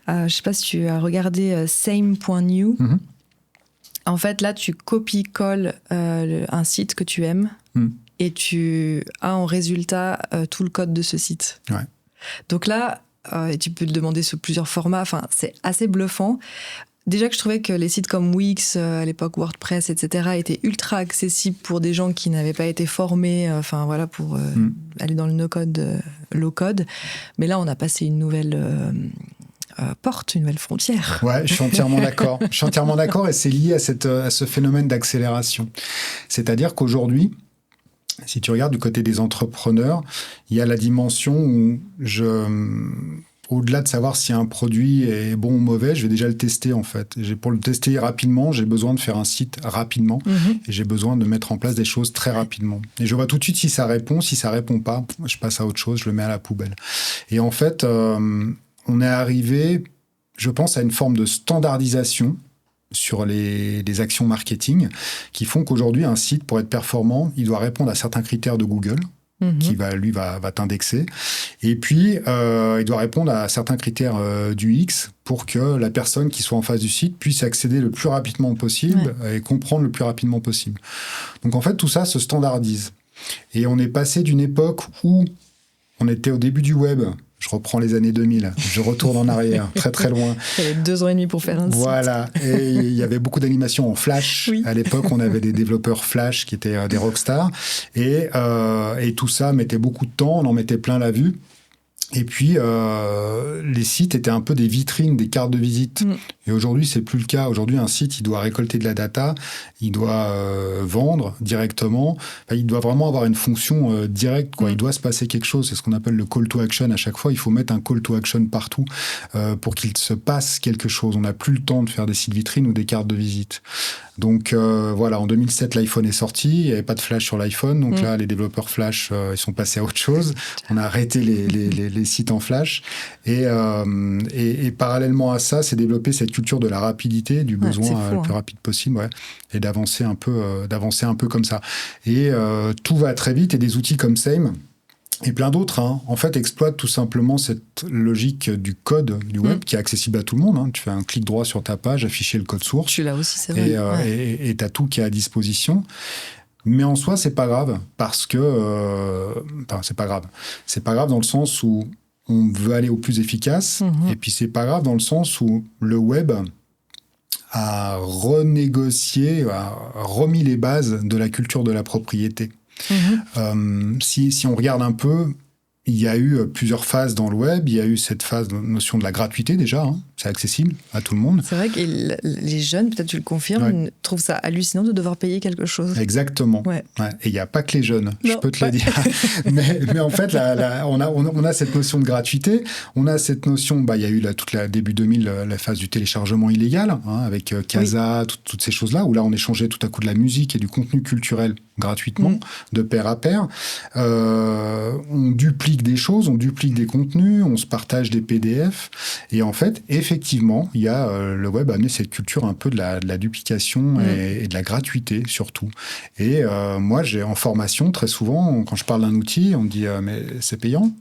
je ne sais pas si tu as regardé Same.new. En fait, là, tu copies-colles un site que tu aimes et tu as en résultat tout le code de ce site. Ouais. Donc là, et tu peux le demander sous plusieurs formats, c'est assez bluffant. Déjà que je trouvais que les sites comme Wix, à l'époque WordPress, etc., étaient ultra accessibles pour des gens qui n'avaient pas été formés, pour aller dans le no-code, low-code. Mais là, on a passé une nouvelle porte, une nouvelle frontière. Ouais, je suis entièrement d'accord. Je suis entièrement d'accord et c'est lié à ce phénomène d'accélération. C'est-à-dire qu'aujourd'hui, si tu regardes du côté des entrepreneurs, il y a la dimension où au-delà de savoir si un produit est bon ou mauvais, je vais déjà le tester en fait. Pour le tester rapidement, j'ai besoin de faire un site rapidement et j'ai besoin de mettre en place des choses très rapidement. Et je vois tout de suite si ça répond pas, je passe à autre chose, je le mets à la poubelle. Et en fait, on est arrivé, je pense, à une forme de standardisation sur les actions marketing qui font qu'aujourd'hui, un site, pour être performant, il doit répondre à certains critères de Google. qui va t'indexer. Et puis, il doit répondre à certains critères du X pour que la personne qui soit en face du site puisse accéder le plus rapidement possible et comprendre le plus rapidement possible. Donc, en fait, tout ça se standardise. Et on est passé d'une époque où on était au début du web. Je reprends les années 2000. Je retourne en arrière, très très loin. Il y avait 2 ans et demi pour faire un site. Voilà. Et il y avait beaucoup d'animations en Flash. Oui. À l'époque, on avait des développeurs Flash qui étaient des rockstars. Et tout ça mettait beaucoup de temps. On en mettait plein la vue. Et puis, les sites étaient un peu des vitrines, des cartes de visite. Et aujourd'hui, c'est plus le cas. Aujourd'hui, un site, il doit récolter de la data, il doit vendre directement. Enfin, il doit vraiment avoir une fonction directe, quoi. Il doit se passer quelque chose. C'est ce qu'on appelle le call to action. À chaque fois, il faut mettre un call to action partout pour qu'il se passe quelque chose. On n'a plus le temps de faire des sites vitrines ou des cartes de visite. Donc voilà, en 2007, l'iPhone est sorti. Il n'y avait pas de Flash sur l'iPhone. Donc là, les développeurs Flash, ils sont passés à autre chose. On a arrêté les sites en Flash. Et parallèlement à ça, c'est développé cette culture de la rapidité, du besoin le plus rapide possible, et d'avancer un peu comme ça. Et tout va très vite. Et des outils comme Same et plein d'autres, en fait, exploitent tout simplement cette logique du code du web qui est accessible à tout le monde. Tu fais un clic droit sur ta page, afficher le code source. Je suis là aussi, c'est vrai. Et tu as tout qui est à disposition. Mais en soi, c'est pas grave parce que... c'est pas grave. C'est pas grave dans le sens où on veut aller au plus efficace. Et puis, c'est pas grave dans le sens où le web a renégocié, a remis les bases de la culture de la propriété. Si on regarde un peu, il y a eu plusieurs phases dans le web. Il y a eu cette phase de notion de la gratuité déjà. C'est accessible à tout le monde. C'est vrai que les jeunes, peut-être tu le confirmes, trouvent ça hallucinant de devoir payer quelque chose. Exactement. Et il n'y a pas que les jeunes, je peux te le dire. mais en fait, on a cette notion de gratuité. On a cette notion, il y a eu début 2000, la phase du téléchargement illégal, avec Casa, toutes ces choses-là, où là, on échangeait tout à coup de la musique et du contenu culturel gratuitement, de pair à pair. On duplique des choses, on duplique des contenus, on se partage des PDF. Et en fait, effectivement, il y a le web a amené cette culture un peu de la duplication et de la gratuité surtout. Et moi, en formation, très souvent, quand je parle d'un outil, on me dit mais c'est payant ?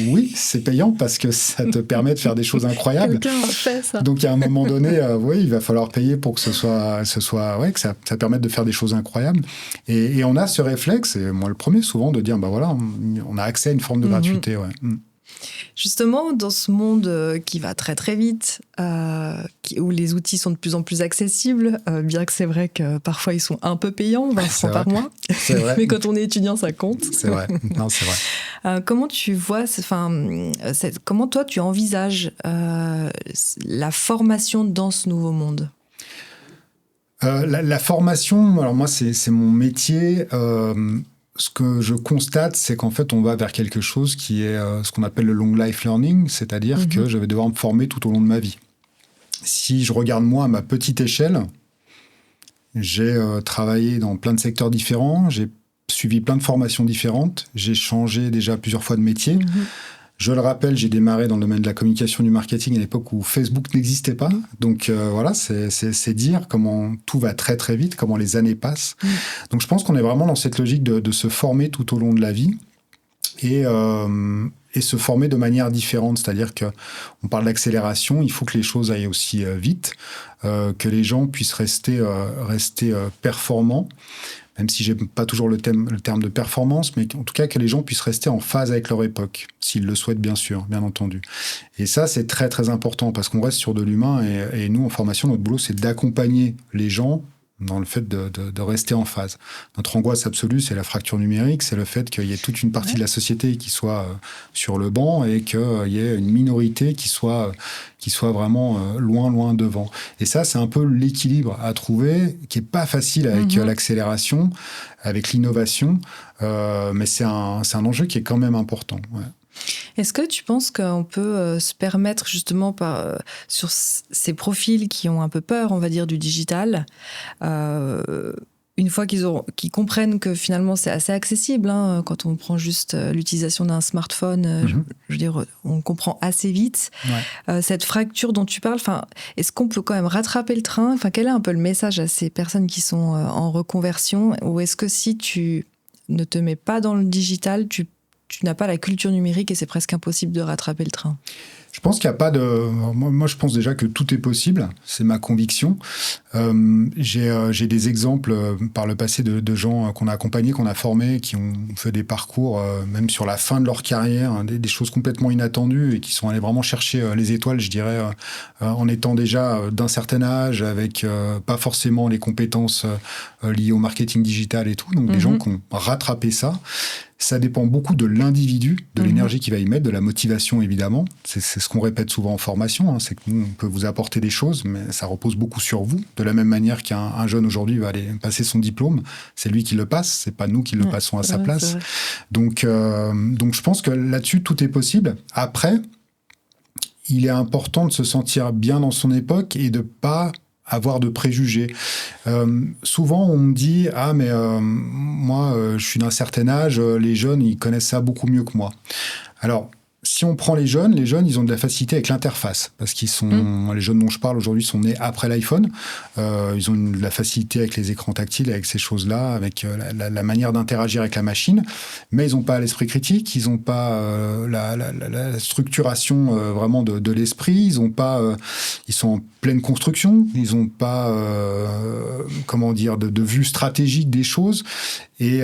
Oui, c'est payant parce que ça te permet de faire des choses incroyables. Quelqu'un a fait ça. Donc à un moment donné, il va falloir payer pour que que ça permette de faire des choses incroyables. Et on a ce réflexe, et moi le premier souvent, de dire on a accès à une forme de gratuité. Justement, dans ce monde qui va très très vite, où les outils sont de plus en plus accessibles, bien que c'est vrai que parfois ils sont un peu payants, 20 francs par mois, mais quand on est étudiant, ça compte. C'est vrai, non, c'est vrai. Comment tu vois, comment toi tu envisages la formation dans ce nouveau monde ? La formation, alors moi c'est mon métier. Ce que je constate, c'est qu'en fait, on va vers quelque chose qui est ce qu'on appelle le long life learning, c'est-à-dire que je vais devoir me former tout au long de ma vie. Si je regarde moi à ma petite échelle, j'ai travaillé dans plein de secteurs différents, j'ai suivi plein de formations différentes, j'ai changé déjà plusieurs fois de métier. Je le rappelle, j'ai démarré dans le domaine de la communication, du marketing à l'époque où Facebook n'existait pas. Donc voilà, c'est dire comment tout va très très vite, comment les années passent. Donc je pense qu'on est vraiment dans cette logique de se former tout au long de la vie et se former de manière différente. C'est-à-dire qu'on parle d'accélération, il faut que les choses aillent aussi vite, que les gens puissent rester performants. Même si j'aime pas toujours le terme de performance, mais en tout cas que les gens puissent rester en phase avec leur époque, s'ils le souhaitent bien sûr, bien entendu. Et ça, c'est très très important parce qu'on reste sur de l'humain et nous, en formation, notre boulot, c'est d'accompagner les gens dans le fait de rester en phase. Notre angoisse absolue, c'est la fracture numérique, c'est le fait qu'il y ait toute une partie de la société qui soit sur le banc et qu'il y ait une minorité qui soit vraiment loin devant. Et ça, c'est un peu l'équilibre à trouver, qui est pas facile avec l'accélération, avec l'innovation, mais c'est un enjeu qui est quand même important. Est-ce que tu penses qu'on peut se permettre justement sur ces profils qui ont un peu peur, on va dire, du digital, une fois qu'ils comprennent que finalement c'est assez accessible, quand on prend juste l'utilisation d'un smartphone, je veux dire, on comprend assez vite cette fracture dont tu parles. Est-ce qu'on peut quand même rattraper le train ? Quel est un peu le message à ces personnes qui sont en reconversion ? Ou est-ce que si tu ne te mets pas dans le digital, tu n'as pas la culture numérique et c'est presque impossible de rattraper le train. Je pense qu'il n'y a pas de... Moi, je pense déjà que tout est possible. C'est ma conviction. J'ai des exemples par le passé de gens qu'on a accompagnés, qu'on a formés, qui ont fait des parcours, même sur la fin de leur carrière, hein, des choses complètement inattendues et qui sont allés vraiment chercher les étoiles, je dirais, en étant déjà d'un certain âge, avec pas forcément les compétences liées au marketing digital et tout. Donc, des gens qui ont rattrapé ça. Ça dépend beaucoup de l'individu, de l'énergie qu'il va y mettre, de la motivation évidemment. C'est ce qu'on répète souvent en formation, hein, c'est que nous, on peut vous apporter des choses, mais ça repose beaucoup sur vous. De la même manière qu'un jeune aujourd'hui va aller passer son diplôme, c'est lui qui le passe, c'est pas nous qui le passons à sa place. Donc je pense que là-dessus, tout est possible. Après, il est important de se sentir bien dans son époque et de pas avoir de préjugés. Souvent, on me dit « Ah, mais moi, je suis d'un certain âge, les jeunes, ils connaissent ça beaucoup mieux que moi. » Alors, si on prend les jeunes, ils ont de la facilité avec l'interface. Parce qu'ils sont, les jeunes dont je parle aujourd'hui sont nés après l'iPhone. Ils ont de la facilité avec les écrans tactiles, avec ces choses-là, avec la manière d'interagir avec la machine. Mais ils n'ont pas l'esprit critique, ils n'ont pas la structuration vraiment de l'esprit. Ils sont en pleine construction. Ils n'ont pas, de vue stratégique des choses. Et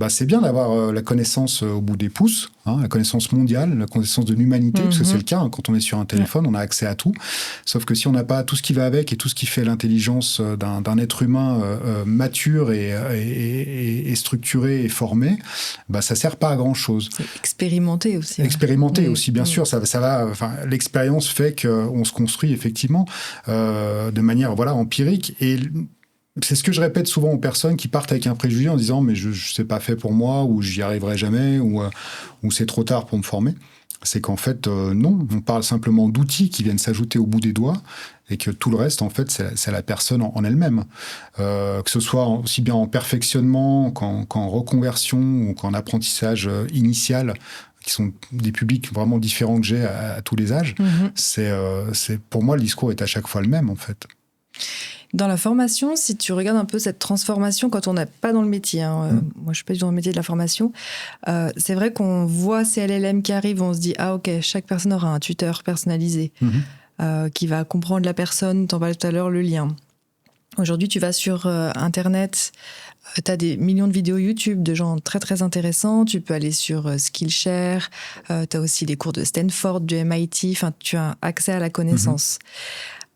c'est bien d'avoir la connaissance au bout des pouces, hein, la connaissance mondiale, la connaissance de l'humanité, parce que c'est le cas, hein, quand on est sur un téléphone, on a accès à tout. Sauf que si on n'a pas tout ce qui va avec et tout ce qui fait l'intelligence d'un être humain mature et structuré et formé, ça sert pas à grand-chose. C'est expérimenter aussi. Expérimenter aussi, bien sûr. L'expérience fait qu'on se construit effectivement de manière empirique. Et c'est ce que je répète souvent aux personnes qui partent avec un préjugé en disant « mais c'est pas fait pour moi » ou « j'y arriverai jamais » ou c'est trop tard pour me former. C'est qu'en fait, non, on parle simplement d'outils qui viennent s'ajouter au bout des doigts et que tout le reste, en fait, c'est la personne en elle-même. Que ce soit aussi bien en perfectionnement qu'en reconversion ou qu'en apprentissage initial, qui sont des publics vraiment différents que j'ai à tous les âges. Pour moi, le discours est à chaque fois le même, en fait. Dans la formation, si tu regardes un peu cette transformation quand on n'est pas dans le métier, moi je ne suis pas dans le métier de la formation, c'est vrai qu'on voit ces LLM qui arrivent, on se dit « Ah ok, chaque personne aura un tuteur personnalisé qui va comprendre la personne, t'en parlais tout à l'heure, le lien ». Aujourd'hui, tu vas sur Internet, tu as des millions de vidéos YouTube de gens très très intéressants, tu peux aller sur Skillshare, tu as aussi les cours de Stanford, du MIT, tu as accès à la connaissance.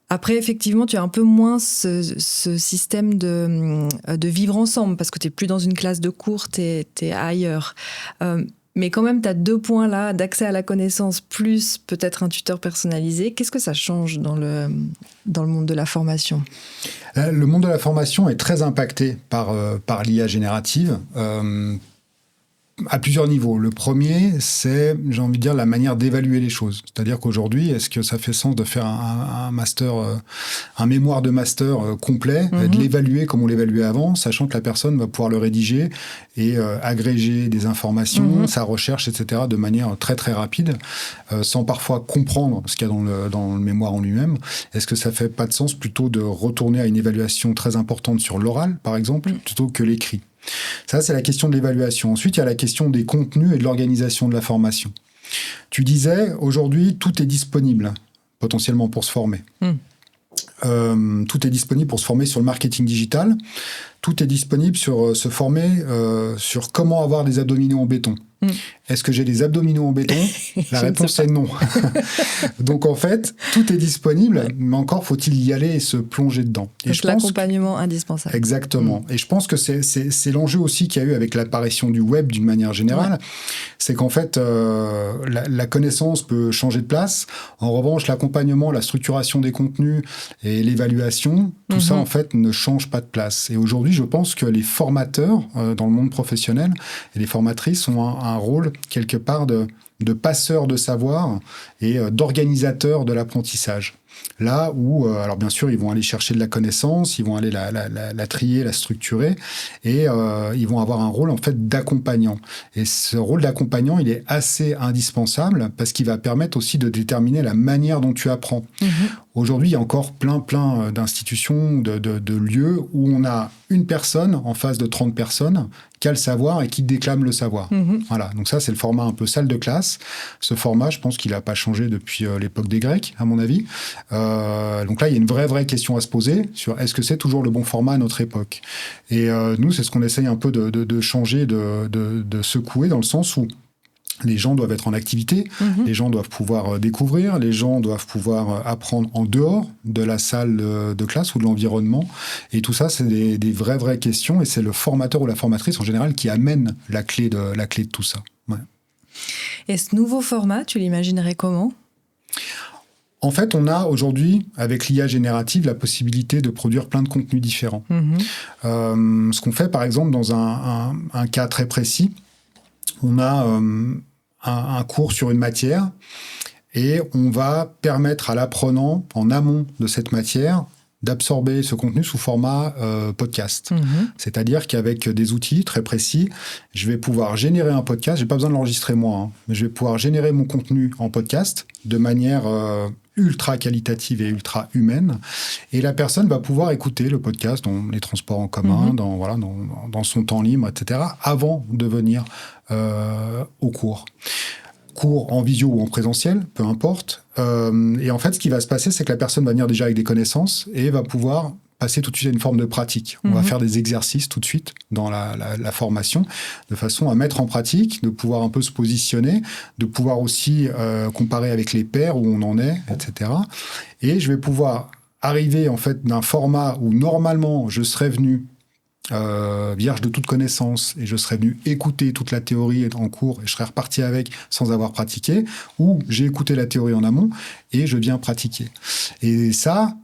Après, effectivement, tu as un peu moins ce système de vivre ensemble, parce que tu n'es plus dans une classe de cours, tu es ailleurs. Mais quand même, tu as 2 points là, d'accès à la connaissance, plus peut-être un tuteur personnalisé. Qu'est-ce que ça change dans le monde de la formation ? Le monde de la formation est très impacté par l'IA générative. À plusieurs niveaux. Le premier, c'est, j'ai envie de dire, la manière d'évaluer les choses. C'est-à-dire qu'aujourd'hui, est-ce que ça fait sens de faire un master, un mémoire de master complet, et de l'évaluer comme on l'évaluait avant, sachant que la personne va pouvoir le rédiger et agréger des informations, sa recherche, etc., de manière très très rapide, sans parfois comprendre ce qu'il y a dans le mémoire en lui-même. Est-ce que ça fait pas de sens plutôt de retourner à une évaluation très importante sur l'oral, par exemple, plutôt que l'écrit ? Ça, c'est la question de l'évaluation. Ensuite, il y a la question des contenus et de l'organisation de la formation. Tu disais, aujourd'hui, tout est disponible, potentiellement pour se former. Tout est disponible pour se former sur le marketing digital. Tout est disponible sur se former sur comment avoir des abdominaux en béton. Est-ce que j'ai des abdominaux en béton ? La réponse est non. Donc en fait, tout est disponible, mais encore faut-il y aller et se plonger dedans. Et donc l'accompagnement indispensable. Exactement. Et je pense que c'est l'enjeu aussi qu'il y a eu avec l'apparition du web d'une manière générale. C'est qu'en fait, la connaissance peut changer de place. En revanche, l'accompagnement, la structuration des contenus et l'évaluation, tout ça en fait ne change pas de place. Et aujourd'hui, je pense que les formateurs dans le monde professionnel et les formatrices ont un rôle quelque part de passeur de savoir et d'organisateur de l'apprentissage. Là où, alors bien sûr, ils vont aller chercher de la connaissance, ils vont aller la trier, la structurer, et ils vont avoir un rôle en fait d'accompagnant. Et ce rôle d'accompagnant, il est assez indispensable parce qu'il va permettre aussi de déterminer la manière dont tu apprends. Aujourd'hui, il y a encore plein d'institutions, de lieux où on a une personne en face de 30 personnes qui a le savoir et qui déclame le savoir. Voilà, donc ça, c'est le format un peu salle de classe. Ce format, je pense qu'il n'a pas changé depuis l'époque des Grecs, à mon avis. Donc là, il y a une vraie question à se poser sur est-ce que c'est toujours le bon format à notre époque. Et nous, c'est ce qu'on essaye un peu de changer, de secouer, dans le sens où les gens doivent être en activité, les gens doivent pouvoir découvrir, les gens doivent pouvoir apprendre en dehors de la salle de classe ou de l'environnement. Et tout ça, c'est des vraies questions. Et c'est le formateur ou la formatrice, en général, qui amène la clé de tout ça. Ouais. Et ce nouveau format, tu l'imaginerais comment ? En fait, on a aujourd'hui, avec l'IA générative, la possibilité de produire plein de contenus différents. Ce qu'on fait, par exemple, dans un cas très précis, on a un cours sur une matière et on va permettre à l'apprenant, en amont de cette matière, d'absorber ce contenu sous format podcast. C'est-à-dire qu'avec des outils très précis, je vais pouvoir générer un podcast. J'ai pas besoin de l'enregistrer moi, mais je vais pouvoir générer mon contenu en podcast de manière ultra qualitative et ultra humaine. Et la personne va pouvoir écouter le podcast dans les transports en commun, dans son temps libre, etc., avant de venir au cours. Cours en visio ou en présentiel, peu importe. Et en fait, ce qui va se passer, c'est que la personne va venir déjà avec des connaissances et va pouvoir passer tout de suite à une forme de pratique. On va faire des exercices tout de suite dans la formation, de façon à mettre en pratique, de pouvoir un peu se positionner, de pouvoir aussi comparer avec les pairs où on en est, etc. Et je vais pouvoir arriver en fait d'un format où normalement je serais venu vierge de toute connaissance et je serais venu écouter toute la théorie en cours et je serais reparti avec sans avoir pratiqué, ou j'ai écouté la théorie en amont et je viens pratiquer. Et ça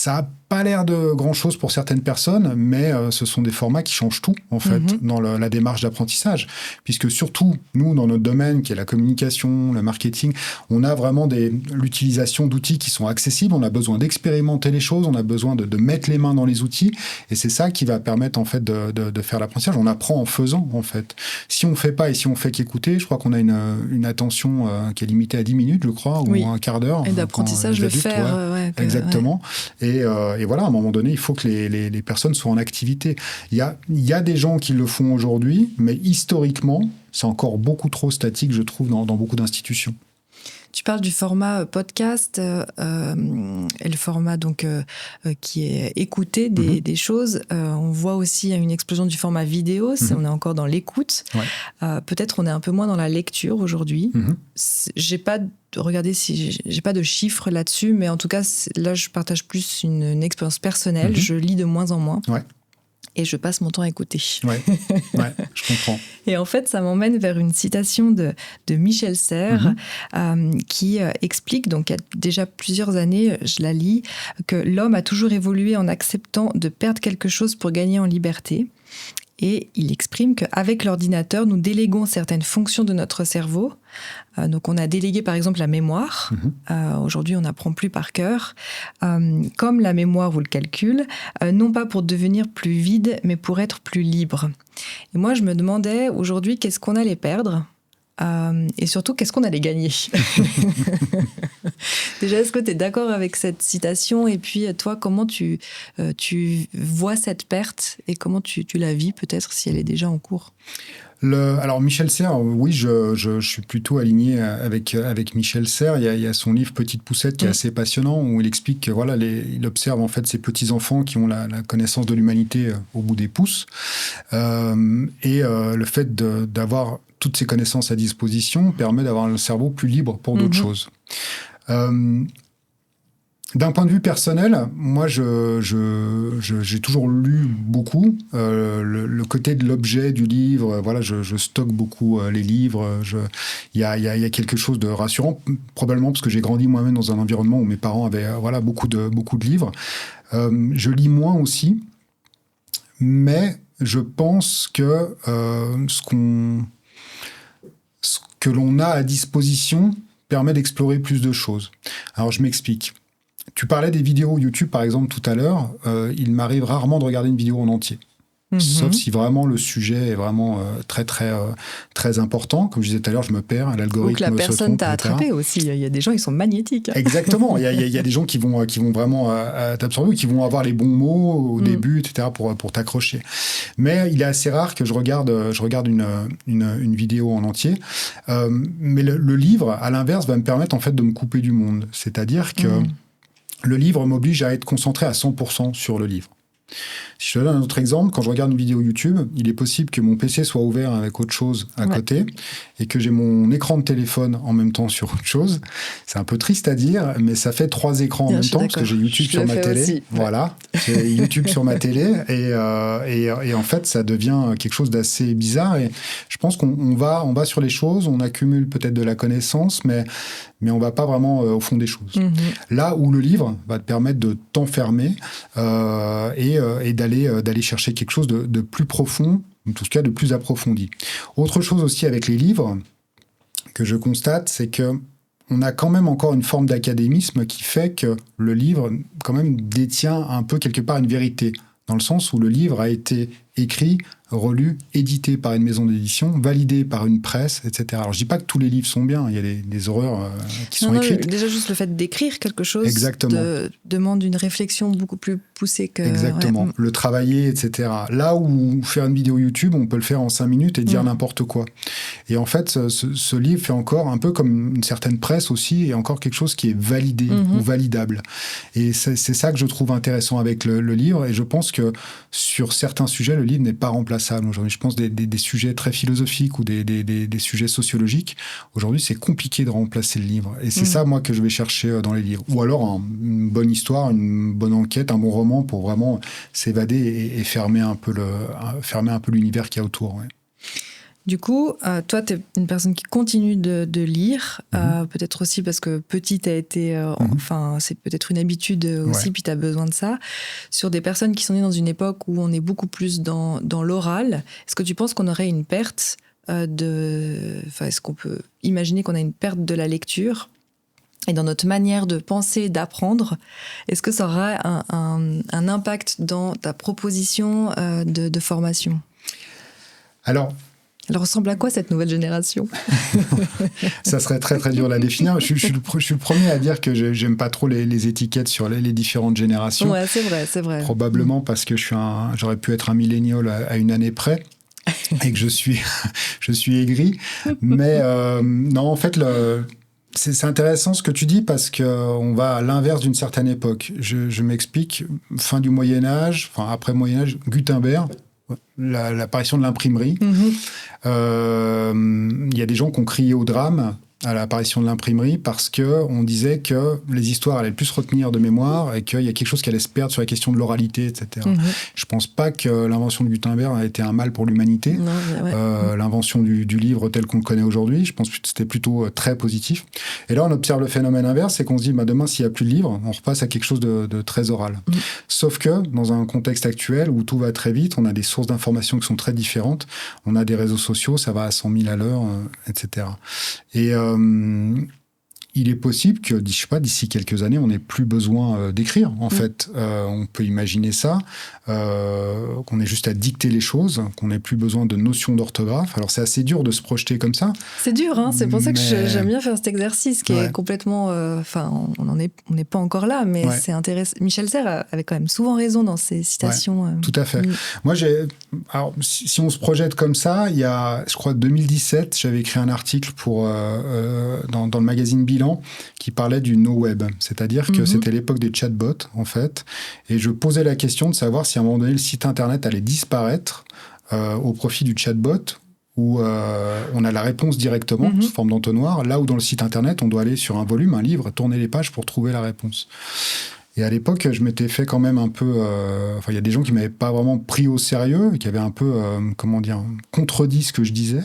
n'a pas l'air de grand-chose pour certaines personnes, mais ce sont des formats qui changent tout, en fait, dans la démarche d'apprentissage. Puisque surtout, nous, dans notre domaine, qui est la communication, le marketing, on a vraiment l'utilisation d'outils qui sont accessibles, on a besoin d'expérimenter les choses, on a besoin de mettre les mains dans les outils, et c'est ça qui va permettre, en fait, de faire l'apprentissage. On apprend en faisant, en fait. Si on ne fait pas et si on fait qu'écouter, je crois qu'on a une attention qui est limitée à 10 minutes, je crois, ou un quart d'heure. Et d'apprentissage, le faire. Exactement. Ouais. Et voilà, à un moment donné, il faut que les personnes soient en activité. Il y a des gens qui le font aujourd'hui, mais historiquement, c'est encore beaucoup trop statique, je trouve, dans beaucoup d'institutions. Tu parles du format podcast et le format donc, qui est écouté des choses. On voit aussi une explosion du format vidéo. On est encore dans l'écoute. Ouais. Peut-être on est un peu moins dans la lecture aujourd'hui. J'ai pas de chiffres là-dessus, mais en tout cas, là, je partage plus une expérience personnelle. Je lis de moins en moins. Ouais. Et je passe mon temps à écouter. Ouais, je comprends. Et en fait, ça m'emmène vers une citation de Michel Serres qui explique, donc il y a déjà plusieurs années, je la lis, que l'homme a toujours évolué en acceptant de perdre quelque chose pour gagner en liberté. Et il exprime qu'avec l'ordinateur, nous déléguons certaines fonctions de notre cerveau. Donc, on a délégué, par exemple, la mémoire. Aujourd'hui, on n'apprend plus par cœur. Comme la mémoire ou le calcul, non pas pour devenir plus vide, mais pour être plus libre. Et moi, je me demandais, aujourd'hui, qu'est-ce qu'on allait perdre ? Et surtout, qu'est-ce qu'on allait gagner ? Déjà, est-ce que tu es d'accord avec cette citation ? Et puis, toi, comment tu vois cette perte et comment tu la vis, peut-être, si elle est déjà en cours ? Alors, Michel Serres, oui, je suis plutôt aligné avec Michel Serres. Il y a son livre Petite Poussette qui est assez passionnant, où il explique que voilà, il observe en fait ces petits-enfants qui ont la connaissance de l'humanité au bout des pouces. Le fait d'avoir toutes ces connaissances à disposition permet d'avoir le cerveau plus libre pour d'autres choses. D'un point de vue personnel, moi, j'ai toujours lu beaucoup. Le côté de l'objet du livre, voilà, je stocke beaucoup les livres. Il y a quelque chose de rassurant, probablement parce que j'ai grandi moi-même dans un environnement où mes parents avaient beaucoup de livres. Je lis moins aussi, mais je pense que ce que l'on a à disposition permet d'explorer plus de choses. Alors, je m'explique. Tu parlais des vidéos YouTube, par exemple, tout à l'heure. Il m'arrive rarement de regarder une vidéo en entier. Sauf si vraiment le sujet est vraiment très important. Comme je disais tout à l'heure, je me perds, l'algorithme ou que la personne t'a etc. attrapé aussi. Il y a des gens, ils sont magnétiques. Exactement. Il y a des gens qui vont vraiment t'absorber, ou qui vont avoir les bons mots au début, etc. pour t'accrocher. Mais il est assez rare que je regarde une vidéo en entier. Mais le livre, à l'inverse, va me permettre en fait de me couper du monde. C'est-à-dire que le livre m'oblige à être concentré à 100% sur le livre. Si je te donne un autre exemple, quand je regarde une vidéo YouTube, il est possible que mon PC soit ouvert avec autre chose à côté et que j'ai mon écran de téléphone en même temps sur autre chose. C'est un peu triste à dire, mais ça fait 3 écrans en même temps parce que j'ai YouTube sur ma télé. Aussi. Voilà, j'ai YouTube sur ma télé et en fait, ça devient quelque chose d'assez bizarre. Et je pense qu'on va sur les choses, on accumule peut-être de la connaissance, mais on ne va pas vraiment au fond des choses. Là où le livre va te permettre de t'enfermer et d'aller chercher quelque chose de plus profond, en tout cas de plus approfondi. Autre chose aussi avec les livres que je constate, c'est qu'on a quand même encore une forme d'académisme qui fait que le livre quand même détient un peu quelque part une vérité, dans le sens où le livre a été écrit, relu, édité par une maison d'édition, validé par une presse, etc. Alors, je ne dis pas que tous les livres sont bien, il y a des horreurs qui sont écrites. Déjà, juste le fait d'écrire quelque chose demande une réflexion beaucoup plus poussée que... Exactement, le travailler, etc. Là où faire une vidéo YouTube, on peut le faire en 5 minutes et dire n'importe quoi. Et en fait, ce livre fait encore un peu comme une certaine presse aussi, et encore quelque chose qui est validé ou validable. Et c'est ça que je trouve intéressant avec le livre, et je pense que sur certains sujets, le livre n'est pas remplaçable aujourd'hui. Je pense des sujets très philosophiques ou des sujets sociologiques. Aujourd'hui, c'est compliqué de remplacer le livre. Et c'est ça, moi, que je vais chercher dans les livres. Ou alors une bonne histoire, une bonne enquête, un bon roman pour vraiment s'évader et fermer un peu l'univers qu'il y a autour. Ouais. Du coup, toi, tu es une personne qui continue de lire, peut-être aussi parce que petit, tu as été... Enfin, c'est peut-être une habitude aussi, puis tu as besoin de ça. Sur des personnes qui sont nées dans une époque où on est beaucoup plus dans l'oral, est-ce que tu penses qu'on aurait une perte est-ce qu'on peut imaginer qu'on a une perte de la lecture et dans notre manière de penser, d'apprendre? Est-ce que ça aura un impact dans ta proposition de formation? Alors, elle ressemble à quoi, cette nouvelle génération? Ça serait très, très dur à la définir. Je suis le premier à dire que j'aime pas trop les étiquettes sur les différentes générations. Ouais, c'est vrai. Probablement parce que j'aurais pu être un millénial à une année près et que je suis aigri. Mais non, en fait, c'est intéressant ce que tu dis parce qu'on va à l'inverse d'une certaine époque. Je m'explique. Fin du Moyen-Âge, après Moyen-Âge, Gutenberg, l'apparition de l'imprimerie. Il y a des gens qui ont crié au drame à l'apparition de l'imprimerie parce qu'on disait que les histoires allaient plus retenir de mémoire et qu'il y a quelque chose qui allait se perdre sur la question de l'oralité, etc. Je ne pense pas que l'invention de Gutenberg a été un mal pour l'humanité. L'invention du livre tel qu'on le connaît aujourd'hui, je pense que c'était plutôt très positif. Et là, on observe le phénomène inverse, c'est qu'on se dit, demain, s'il n'y a plus de livres, on repasse à quelque chose de très oral. Sauf que, dans un contexte actuel où tout va très vite, on a des sources d'informations qui sont très différentes, on a des réseaux sociaux, ça va à 100 000 à l'heure, etc. Et il est possible que, je sais pas, d'ici quelques années, on n'ait plus besoin d'écrire, en fait. On peut imaginer ça, qu'on ait juste à dicter les choses, qu'on n'ait plus besoin de notions d'orthographe. Alors, c'est assez dur de se projeter comme ça. C'est dur, hein, c'est pour ça que j'aime bien faire cet exercice qui est complètement... on n'est pas encore là, mais c'est intéressant. Michel Serres avait quand même souvent raison dans ses citations. Tout à fait. Moi, alors, si on se projette comme ça, il y a, je crois, 2017, j'avais écrit un article dans le magazine Bilan qui parlait du no-web. C'est-à-dire que c'était l'époque des chatbots, en fait. Et je posais la question de savoir si à un moment donné, le site Internet allait disparaître au profit du chatbot, où on a la réponse directement, sous forme d'entonnoir, là où dans le site Internet, on doit aller sur un volume, un livre, tourner les pages pour trouver la réponse. Et à l'époque, je m'étais fait quand même un peu... il y a des gens qui ne m'avaient pas vraiment pris au sérieux, qui avaient un peu, contredit ce que je disais.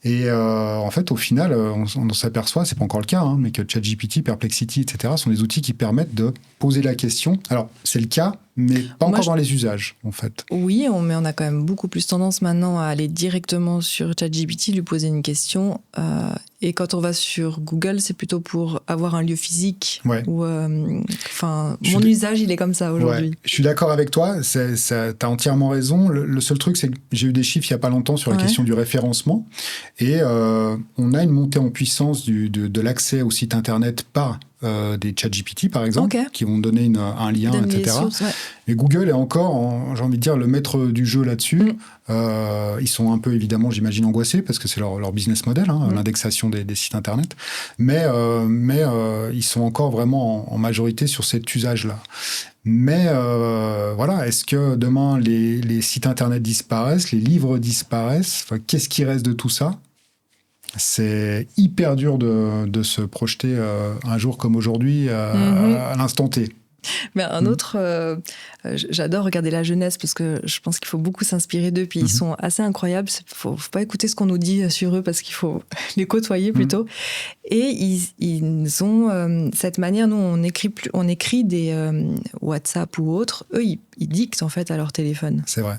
Et en fait, au final, on s'aperçoit, c'est pas encore le cas, mais que ChatGPT, Perplexity, etc. sont des outils qui permettent de poser la question. Alors, c'est le cas, mais pas encore dans les usages, en fait. Oui, mais on a quand même beaucoup plus tendance maintenant à aller directement sur ChatGPT, lui poser une question. Et quand on va sur Google, c'est plutôt pour avoir un lieu physique. Ouais. Mon usage, il est comme ça aujourd'hui. Ouais. Je suis d'accord avec toi, tu as entièrement raison. Le seul truc, c'est que j'ai eu des chiffres il n'y a pas longtemps sur la question du référencement. Et on a une montée en puissance de l'accès au site Internet par des ChatGPT, par exemple, qui vont donner un lien, etc. Sources, Mais Google est encore, j'ai envie de dire, le maître du jeu là-dessus. Ils sont un peu, évidemment, j'imagine, angoissés parce que c'est leur business model, l'indexation des sites Internet. Mais ils sont encore vraiment en majorité sur cet usage-là. Mais voilà, est-ce que demain, les sites Internet disparaissent, les livres disparaissent? Qu'est-ce qui reste de tout ça? C'est hyper dur de se projeter un jour comme aujourd'hui à l'instant T. Mais un autre, j'adore regarder la jeunesse parce que je pense qu'il faut beaucoup s'inspirer d'eux. Puis ils sont assez incroyables. Faut pas écouter ce qu'on nous dit sur eux parce qu'il faut les côtoyer plutôt. Et ils ont cette manière. Nous, on écrit des WhatsApp ou autres. Eux, ils dictent en fait à leur téléphone. C'est vrai.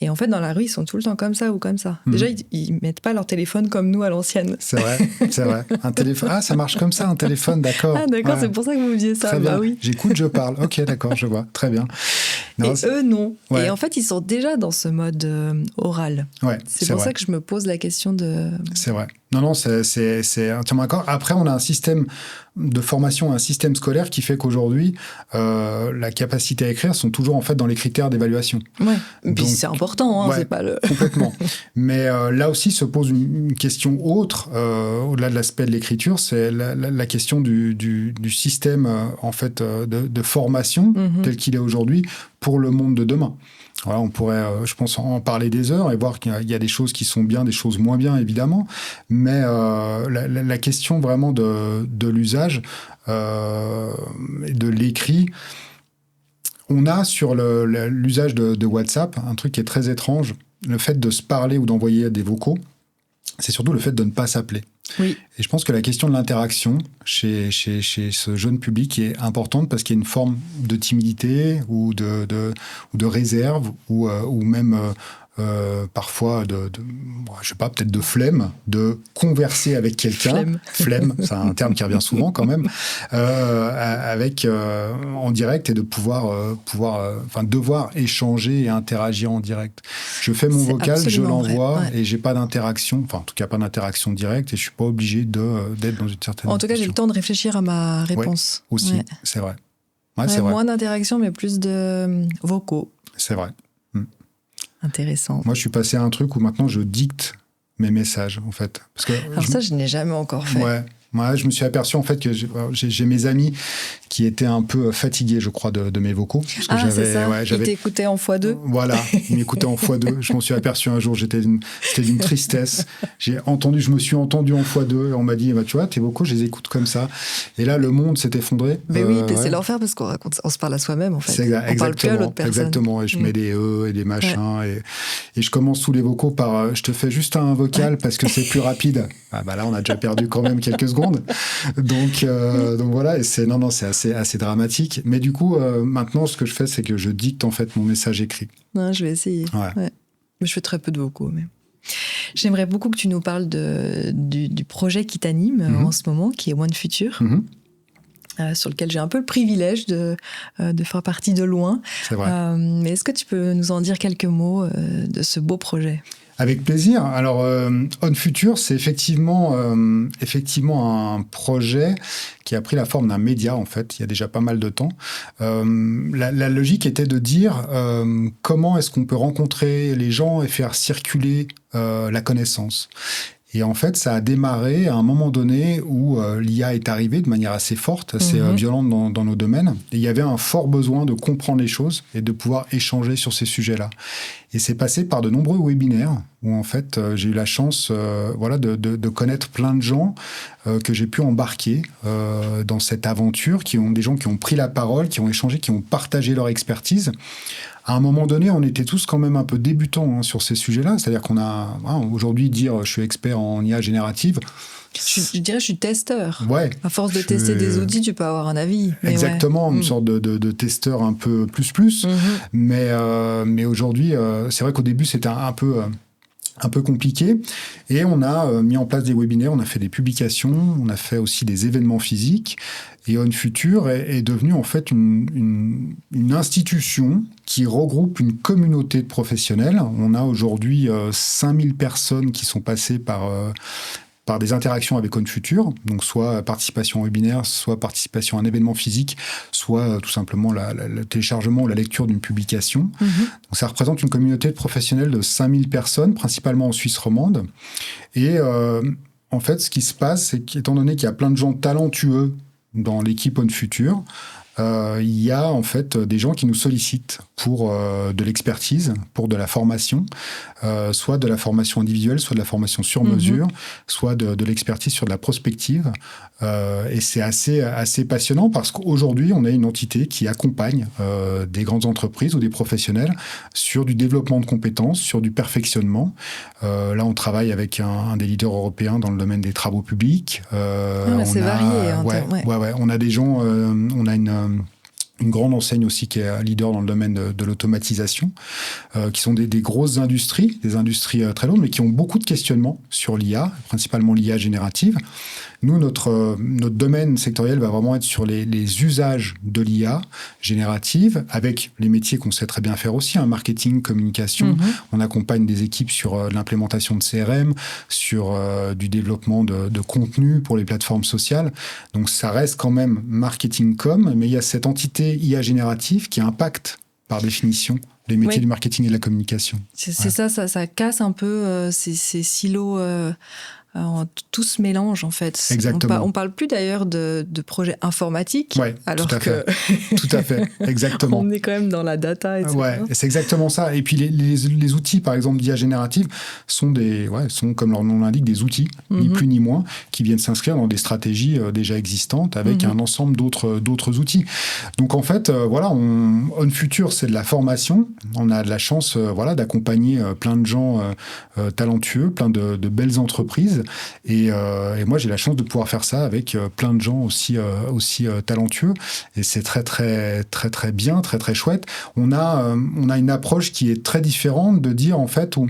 Et en fait, dans la rue, ils sont tout le temps comme ça ou comme ça. Déjà, ils mettent pas leur téléphone comme nous à l'ancienne. C'est vrai, c'est vrai. Un téléphone. Ah, ça marche comme ça, un téléphone, d'accord. Ah, d'accord, c'est pour ça que vous me disiez ça. Très bien. Oui. J'écoute, je parle. Ok, d'accord, je vois. Très bien. Non, eux, non. Ouais. Et en fait, ils sont déjà dans ce mode oral. Ouais, c'est pour ça que je me pose la question de... C'est vrai. Non, c'est entièrement d'accord. Après, on a un système de formation, un système scolaire qui fait qu'aujourd'hui, la capacité à écrire sont toujours en fait dans les critères d'évaluation. Ouais. Et puis c'est important, c'est pas le... Complètement. Mais là aussi se pose une question autre, au-delà de l'aspect de l'écriture, c'est la question du système en fait de formation tel qu'il est aujourd'hui pour le monde de demain. Voilà, on pourrait, je pense, en parler des heures et voir qu'il y a des choses qui sont bien, des choses moins bien, évidemment. Mais la question vraiment de l'usage et de l'écrit, on a sur l'usage de WhatsApp un truc qui est très étrange. Le fait de se parler ou d'envoyer des vocaux, c'est surtout le fait de ne pas s'appeler. Oui. Et je pense que la question de l'interaction chez ce jeune public est importante parce qu'il y a une forme de timidité ou de réserve ou même parfois je sais pas, peut-être de flemme de converser avec quelqu'un. Flemme, c'est un terme qui revient souvent quand même, avec en direct et de devoir échanger et interagir en direct. Je fais mon vocal, je l'envoie et j'ai pas d'interaction, enfin en tout cas pas d'interaction directe et je suis pas obligé d'être dans une certaine. En tout cas, j'ai le temps de réfléchir à ma réponse. Ouais, aussi, c'est vrai. Ouais, c'est vrai. Moins d'interaction, mais plus de vocaux. C'est vrai. Intéressant. Moi, je suis passé à un truc où maintenant je dicte mes messages, en fait. Parce que alors ça, je n'ai jamais encore fait. Ouais. Moi, je me suis aperçu en fait que j'ai mes amis qui étaient un peu fatigués, je crois, de mes vocaux. Parce que c'est ça. Ils t'écoutaient en x2. Voilà, ils m'écoutaient en x2. Je m'en suis aperçu un jour, c'était d'une tristesse. Je me suis entendu en x2 et on m'a dit, tu vois, tes vocaux, je les écoute comme ça. Et là, le monde s'est effondré. Mais oui, c'est l'enfer parce on se parle à soi-même en fait. On parle plus à l'autre personne. Exactement. Et je mets des et des machins et je commence tous les vocaux par, je te fais juste un vocal parce que c'est plus rapide. Ah bah là, on a déjà perdu quand même quelques secondes. Donc voilà, et c'est assez dramatique. Mais du coup, maintenant, ce que je fais, c'est que je dicte en fait mon message écrit. Non, je vais essayer. Ouais. Mais je fais très peu de vocaux. Mais... J'aimerais beaucoup que tu nous parles du projet qui t'anime en ce moment, qui est One Future. Sur lequel j'ai un peu le privilège de faire partie de loin. C'est vrai. Mais est-ce que tu peux nous en dire quelques mots de ce beau projet ? Avec plaisir. Alors, On Future, c'est effectivement un projet qui a pris la forme d'un média, en fait, il y a déjà pas mal de temps. La logique était de dire comment est-ce qu'on peut rencontrer les gens et faire circuler la connaissance. Et en fait, ça a démarré à un moment donné où l'IA est arrivée de manière assez forte, assez violente dans nos domaines. Et il y avait un fort besoin de comprendre les choses et de pouvoir échanger sur ces sujets-là. Et c'est passé par de nombreux webinaires où en fait j'ai eu la chance de connaître plein de gens que j'ai pu embarquer dans cette aventure, des gens qui ont pris la parole, qui ont échangé, qui ont partagé leur expertise. À un moment donné, on était tous quand même un peu débutants sur ces sujets-là. C'est-à-dire qu'on a aujourd'hui dire je suis expert en IA générative, Je dirais je suis testeur. Ouais. À force de tester des outils, tu peux avoir un avis. Exactement, une sorte de testeur un peu plus. Mais aujourd'hui, c'est vrai qu'au début, c'était un peu compliqué. Et on a mis en place des webinaires, on a fait des publications, on a fait aussi des événements physiques. Et OnFuture est devenu en fait une institution qui regroupe une communauté de professionnels. On a aujourd'hui 5000 personnes qui sont passées par des interactions avec OnFuture, donc soit participation au webinaire, soit participation à un événement physique, soit tout simplement le téléchargement ou la lecture d'une publication. Donc ça représente une communauté de professionnels de 5000 personnes, principalement en Suisse romande. Et en fait, ce qui se passe, c'est qu'étant donné qu'il y a plein de gens talentueux dans l'équipe OnFuture, il y a en fait des gens qui nous sollicitent pour de l'expertise, pour de la formation, soit de la formation individuelle, soit de la formation sur mesure, soit de l'expertise sur de la prospective. Et c'est assez passionnant parce qu'aujourd'hui, on a une entité qui accompagne des grandes entreprises ou des professionnels sur du développement de compétences, sur du perfectionnement. Là, on travaille avec un des leaders européens dans le domaine des travaux publics. C'est varié. On a des gens, on a une grande enseigne aussi qui est leader dans le domaine de l'automatisation, qui sont des grosses industries, des industries très lourdes, mais qui ont beaucoup de questionnements sur l'IA, principalement l'IA générative. Nous, notre domaine sectoriel va vraiment être sur les usages de l'IA générative, avec les métiers qu'on sait très bien faire aussi, marketing, communication. On accompagne des équipes sur l'implémentation de CRM, sur du développement de contenu pour les plateformes sociales. Donc ça reste quand même marketing com, mais il y a cette entité IA générative qui impacte par définition les métiers du marketing et de la communication. C'est ça casse un peu ces silos. Tout se mélange en fait. Exactement. On parle plus d'ailleurs de projets informatiques, alors tout à fait. Tout à fait, exactement. On est quand même dans la data, etc. Ouais, c'est exactement ça. Et puis les outils, par exemple, d'IA générative, sont comme leur nom l'indique, des outils, ni plus ni moins, qui viennent s'inscrire dans des stratégies déjà existantes avec un ensemble d'autres outils. Donc en fait, OnFuture, c'est de la formation. On a de la chance, d'accompagner plein de gens talentueux, plein de belles entreprises. Et moi, j'ai la chance de pouvoir faire ça avec plein de gens aussi talentueux. Et c'est très, très, très, très bien, très, très chouette. On a une approche qui est très différente de dire, en fait, où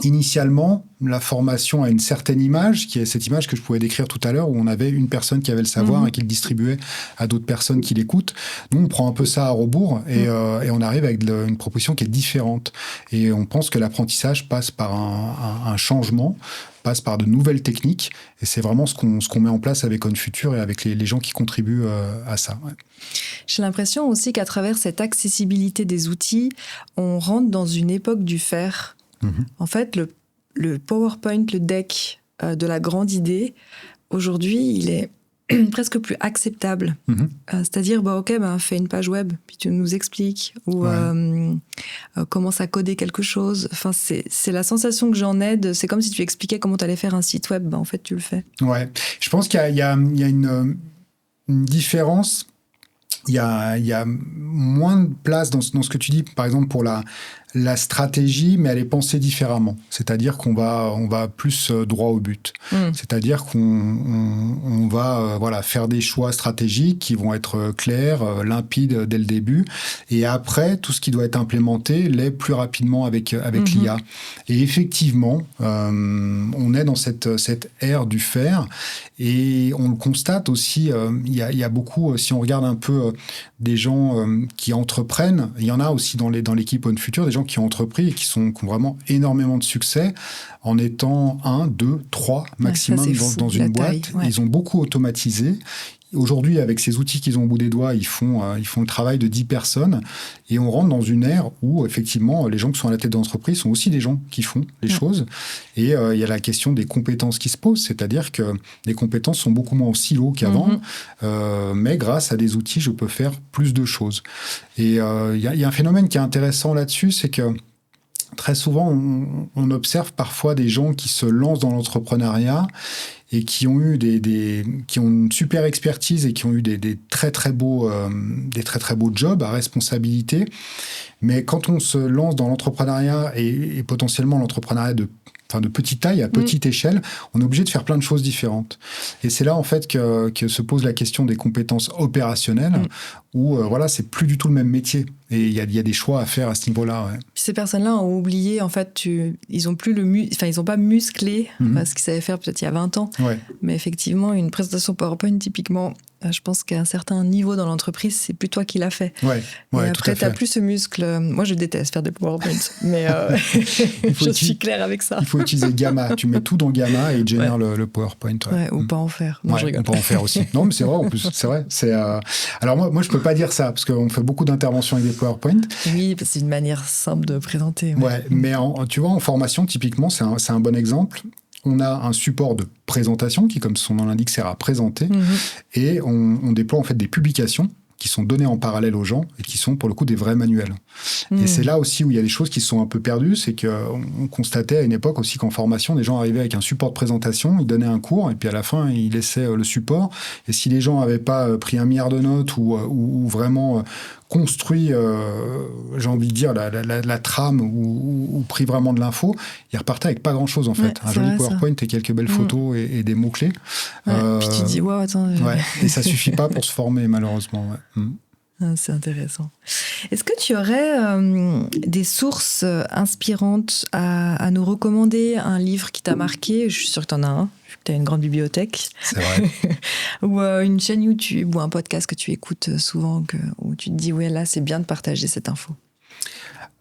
initialement, la formation a une certaine image, qui est cette image que je pouvais décrire tout à l'heure, où on avait une personne qui avait le savoir et qui le distribuait à d'autres personnes qui l'écoutent. Nous, on prend un peu ça à rebours et on arrive avec une proposition qui est différente. Et on pense que l'apprentissage passe par un changement, passe par de nouvelles techniques. Et c'est vraiment ce qu'on met en place avec OnFuture et avec les gens qui contribuent à ça. Ouais. J'ai l'impression aussi qu'à travers cette accessibilité des outils, on rentre dans une époque du faire. En fait, le PowerPoint, le deck de la grande idée, aujourd'hui, il est presque plus acceptable. C'est-à-dire, fais une page web, puis tu nous expliques, ou commence à coder quelque chose. Enfin, c'est la sensation que j'en ai. C'est comme si tu expliquais comment tu allais faire un site web. En fait, tu le fais. Ouais, je pense qu'il y a une différence. Il y a moins de place dans ce que tu dis, par exemple, pour la stratégie, mais elle est pensée différemment. C'est-à-dire qu'on va plus droit au but. C'est-à-dire qu'on va faire des choix stratégiques qui vont être clairs, limpides dès le début. Et après, tout ce qui doit être implémenté l'est plus rapidement avec l'IA. Et effectivement, on est dans cette ère du faire. Et on le constate aussi, il y a beaucoup, si on regarde un peu des gens qui entreprennent, il y en a aussi dans l'équipe OnFuture, des gens qui ont entrepris et qui ont vraiment énormément de succès en étant 1, 2, 3 maximum dans une boîte. Ils ont beaucoup automatisé. Aujourd'hui, avec ces outils qu'ils ont au bout des doigts, ils font le travail de 10 personnes et on rentre dans une ère où, effectivement, les gens qui sont à la tête d'entreprise sont aussi des gens qui font les choses. Et il y a la question des compétences qui se posent, c'est-à-dire que les compétences sont beaucoup moins en silo qu'avant, mais grâce à des outils, je peux faire plus de choses. Et il y a un phénomène qui est intéressant là-dessus, c'est que très souvent, on observe parfois des gens qui se lancent dans l'entrepreneuriat et qui ont eu qui ont une super expertise et qui ont eu des très très beaux jobs à responsabilité. Mais quand on se lance dans l'entrepreneuriat et potentiellement l'entrepreneuriat de de petite taille à petite échelle, on est obligé de faire plein de choses différentes. Et c'est là, en fait, que se pose la question des compétences opérationnelles, où, c'est plus du tout le même métier. Et il y a des choix à faire à ce niveau-là. Ouais. Ces personnes-là ont oublié, en fait, ils ont plus ils ont pas musclé ce qu'ils savaient faire peut-être il y a 20 ans. Ouais. Mais effectivement, une présentation PowerPoint, typiquement, je pense qu'à un certain niveau dans l'entreprise, c'est plus toi qui l'as fait. Ouais, et après, tu n'as plus ce muscle. Moi, je déteste faire des PowerPoint, mais je suis claire avec ça. Il faut utiliser Gamma. Tu mets tout dans Gamma et il génère le PowerPoint. Ouais, ou pas en faire. Non, je rigole. Ou pas en faire aussi. Non, mais c'est vrai, en plus. C'est vrai. Alors moi, je ne peux pas dire ça, parce qu'on fait beaucoup d'interventions avec des PowerPoint. Oui, parce que c'est une manière simple de présenter. Ouais, mais tu vois, en formation, typiquement, c'est un bon exemple. On a un support de présentation qui, comme son nom l'indique, sert à présenter. Et on déploie en fait des publications qui sont données en parallèle aux gens et qui sont pour le coup des vrais manuels. Et c'est là aussi où il y a des choses qui sont un peu perdues, c'est qu'on constatait à une époque aussi qu'en formation, des gens arrivaient avec un support de présentation, ils donnaient un cours et puis à la fin, ils laissaient le support. Et si les gens n'avaient pas pris 1 milliard de notes ou vraiment construit, j'ai envie de dire, la trame ou pris vraiment de l'info, ils repartaient avec pas grand-chose en fait. Ouais, un joli PowerPoint et quelques belles photos et des mots-clés. Puis tu te dis, wow, attends. Et ça suffit pas pour se former, malheureusement. Ouais. C'est intéressant. Est-ce que tu aurais des sources inspirantes à nous recommander, un livre qui t'a marqué? Je suis sûre que tu en as un, vu que tu as une grande bibliothèque. C'est vrai. Ou une chaîne YouTube ou un podcast que tu écoutes souvent, où tu te dis, ouais, là, c'est bien de partager cette info.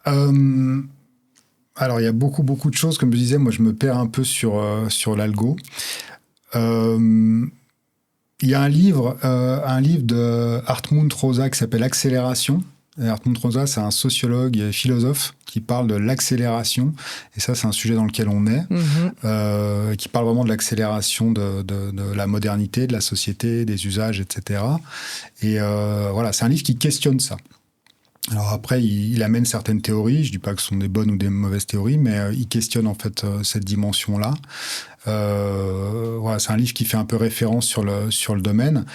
Alors, il y a beaucoup, beaucoup de choses. Comme je disais, moi, je me perds un peu sur l'algo. Il y a un livre de Hartmut Rosa qui s'appelle Accélération. Et Hartmut Rosa, c'est un sociologue et philosophe qui parle de l'accélération. Et ça, c'est un sujet dans lequel on est, qui parle vraiment de l'accélération de la modernité, de la société, des usages, etc. Et c'est un livre qui questionne ça. Alors après, il amène certaines théories. Je dis pas que ce sont des bonnes ou des mauvaises théories, mais il questionne en fait cette dimension-là. C'est un livre qui fait un peu référence sur le domaine.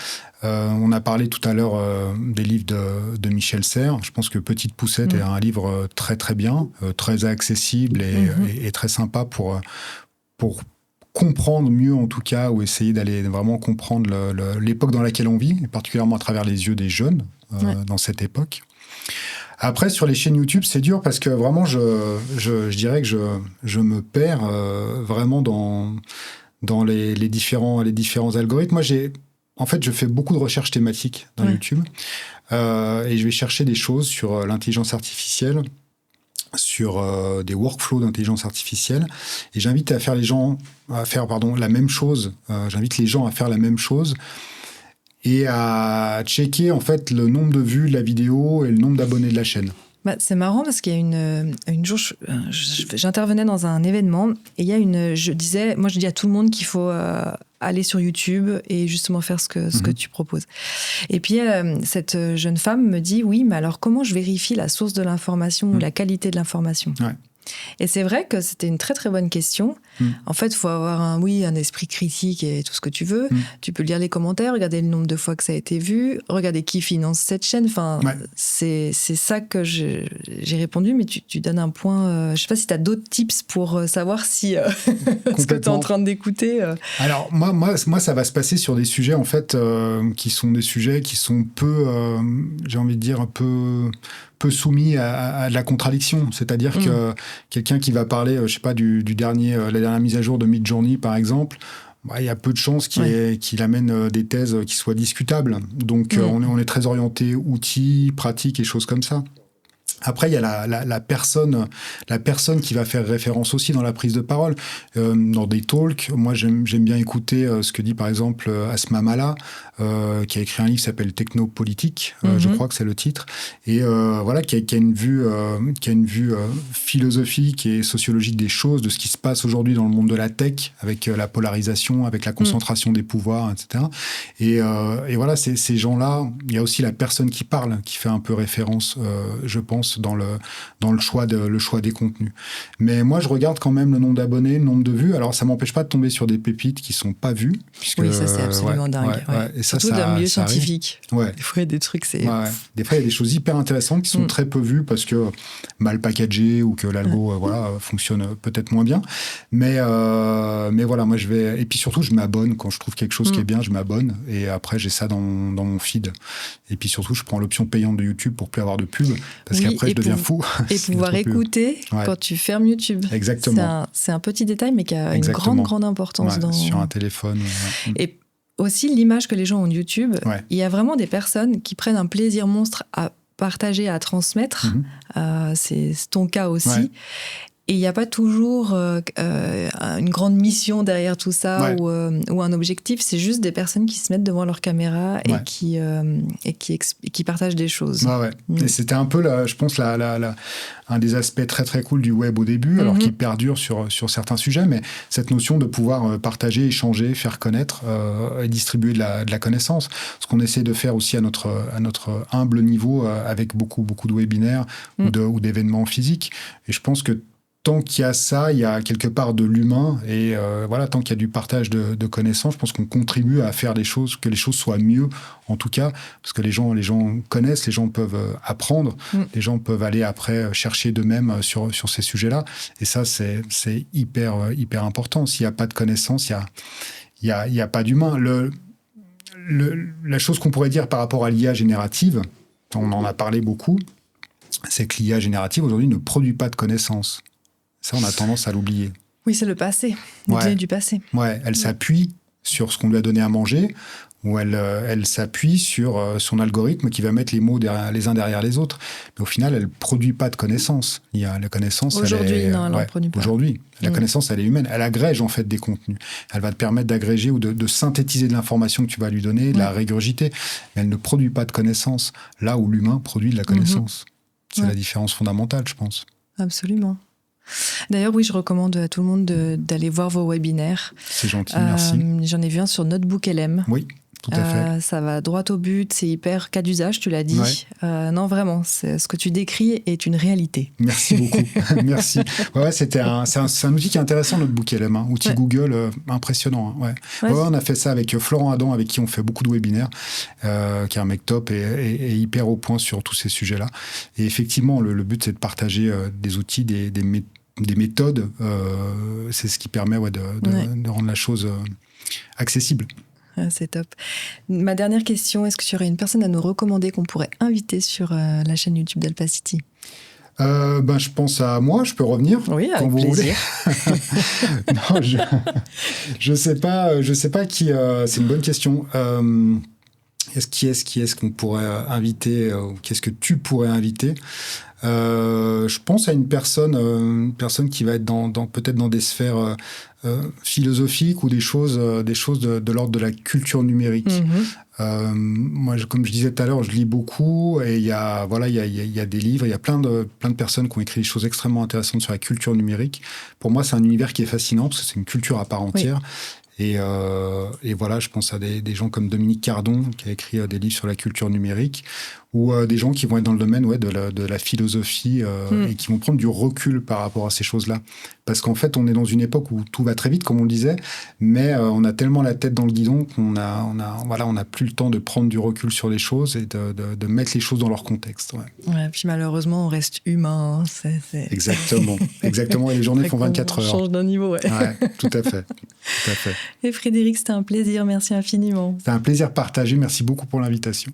On a parlé tout à l'heure des livres de Michel Serres. Je pense que Petite Poussette est un livre très très bien, très accessible et très sympa pour comprendre mieux en tout cas, ou essayer d'aller vraiment comprendre l'époque dans laquelle on vit, et particulièrement à travers les yeux des jeunes dans cette époque. Après, sur les chaînes YouTube, c'est dur parce que vraiment, je dirais que je me perds vraiment dans les différents algorithmes. Moi, je fais beaucoup de recherches thématiques dans YouTube et je vais chercher des choses sur l'intelligence artificielle, sur des workflows d'intelligence artificielle, et j'invite la même chose. J'invite les gens à faire la même chose et à checker en fait le nombre de vues de la vidéo et le nombre d'abonnés de la chaîne. C'est marrant parce qu'il y a une jour, j'intervenais dans un événement et je dis à tout le monde qu'il faut aller sur YouTube et justement faire ce que tu proposes. Et puis cette jeune femme me dit, oui, mais alors comment je vérifie la source de l'information ou la qualité de l'information? Et c'est vrai que c'était une très très bonne question. En fait, il faut avoir un esprit critique et tout ce que tu veux. Tu peux lire les commentaires, regarder le nombre de fois que ça a été vu, regarder qui finance cette chaîne. Enfin, c'est ça que j'ai répondu, mais tu donnes un point. Je ne sais pas si tu as d'autres tips pour savoir si ce que tu es en train d'écouter. Alors, moi, ça va se passer sur des sujets en fait, qui sont des sujets qui sont peu, j'ai envie de dire, un peu soumis à de la contradiction. C'est-à-dire que quelqu'un qui va parler, je sais pas, la dernière mise à jour de Midjourney, par exemple, il y a peu de chances qu'il amène des thèses qui soient discutables. Donc, on est très orienté outils, pratiques et choses comme ça. Après, il y a la personne qui va faire référence aussi dans la prise de parole. Dans des talks, moi, j'aime bien écouter ce que dit, par exemple, Asma Mala, qui a écrit un livre qui s'appelle Technopolitique, je crois que c'est le titre, et qui a une vue philosophique et sociologique des choses, de ce qui se passe aujourd'hui dans le monde de la tech, avec la polarisation, avec la concentration des pouvoirs, etc. Et ces gens-là, il y a aussi la personne qui parle, qui fait un peu référence, je pense, pense, dans le choix des contenus. Mais moi, je regarde quand même le nombre d'abonnés, le nombre de vues. Alors, ça m'empêche pas de tomber sur des pépites qui sont pas vues. Puisque, oui, ça, c'est absolument dingue. Ouais. Et ça, surtout dans le milieu scientifique. Ouais. Des fois, il y a des trucs, c'est... Des fois, il y a des choses hyper intéressantes qui sont très peu vues parce que mal packagées ou que l'algo fonctionne peut-être moins bien. Mais voilà, moi, je vais... Et puis surtout, je m'abonne. Quand je trouve quelque chose qui est bien, je m'abonne. Et après, j'ai ça dans mon feed. Et puis surtout, je prends l'option payante de YouTube pour plus avoir de pub. Parce qu'après, je deviens fou. Et pouvoir écouter quand tu fermes YouTube. Exactement. C'est un petit détail, mais qui a une grande importance sur un téléphone. Et aussi, l'image que les gens ont de YouTube, il y a vraiment des personnes qui prennent un plaisir monstre à partager, à transmettre. C'est ton cas aussi. Et il n'y a pas toujours une grande mission derrière tout ça ou un objectif. C'est juste des personnes qui se mettent devant leur caméra et qui partagent des choses. Et c'était un peu, je pense, un des aspects très très cool du web au début, alors qui perdure sur certains sujets, mais cette notion de pouvoir partager, échanger, faire connaître et distribuer de la connaissance. Ce qu'on essaie de faire aussi à notre humble niveau avec beaucoup de webinaires ou d'événements physiques. Et je pense que tant qu'il y a ça, il y a quelque part de l'humain et tant qu'il y a du partage de connaissances, je pense qu'on contribue à faire que les choses soient mieux, en tout cas, parce que les gens connaissent, les gens peuvent apprendre, les gens peuvent aller après chercher d'eux-mêmes sur ces sujets-là. Et ça, c'est hyper important. S'il n'y a pas de connaissances, il y a pas d'humain. La chose qu'on pourrait dire par rapport à l'IA générative, on en a parlé beaucoup, c'est que l'IA générative aujourd'hui ne produit pas de connaissances. Ça, on a tendance à l'oublier. Oui, c'est le passé, les données du passé. Elle s'appuie sur ce qu'on lui a donné à manger, ou elle s'appuie sur son algorithme qui va mettre les mots les uns derrière les autres. Mais au final, elle ne produit pas de connaissances. La connaissance, aujourd'hui, elle n'en produit pas. Aujourd'hui, la connaissance, elle est humaine. Elle agrège en fait des contenus. Elle va te permettre d'agréger ou de synthétiser de l'information que tu vas lui donner, de la régurgiter. Mais elle ne produit pas de connaissances, là où l'humain produit de la connaissance. C'est la différence fondamentale, je pense. Absolument. D'ailleurs, oui, je recommande à tout le monde d'aller voir vos webinaires. C'est gentil, merci. J'en ai vu un sur Notebook LM. Oui, tout à fait. Ça va droit au but, c'est hyper cas d'usage, tu l'as dit. Non, vraiment, ce que tu décris est une réalité. Merci beaucoup, merci. C'est un outil qui est intéressant, Notebook LM, outil Google impressionnant. On a fait ça avec Florent Adam, avec qui on fait beaucoup de webinaires, qui est un mec top et hyper au point sur tous ces sujets-là. Et effectivement, le but, c'est de partager des outils, des méthodes. C'est ce qui permet de rendre la chose accessible. C'est top. Ma dernière question, est-ce que tu aurais une personne à nous recommander qu'on pourrait inviter sur la chaîne YouTube d'Alpacity ? Je pense à moi, je peux revenir quand vous voulez. Non, je sais pas qui. C'est une bonne question. Qui est-ce qu'on pourrait inviter qu'est-ce que tu pourrais inviter? Je pense à une personne qui va être peut-être dans des sphères philosophiques ou des choses de l'ordre de la culture numérique. Moi, comme je disais tout à l'heure, je lis beaucoup et il y a des livres, il y a plein de personnes qui ont écrit des choses extrêmement intéressantes sur la culture numérique. Pour moi, c'est un univers qui est fascinant parce que c'est une culture à part entière. Et voilà, je pense à des gens comme Dominique Cardon, qui a écrit des livres sur la culture numérique, ou des gens qui vont être dans le domaine de la philosophie et qui vont prendre du recul par rapport à ces choses-là. Parce qu'en fait, on est dans une époque où tout va très vite, comme on le disait, mais on a tellement la tête dans le guidon qu'on n'a plus le temps de prendre du recul sur les choses et de mettre les choses dans leur contexte. Puis malheureusement, on reste humain. Exactement. Et les journées font 24 heures. On change d'un niveau, tout à fait. Et Frédéric, c'était un plaisir. Merci infiniment. C'était un plaisir partagé. Merci beaucoup pour l'invitation.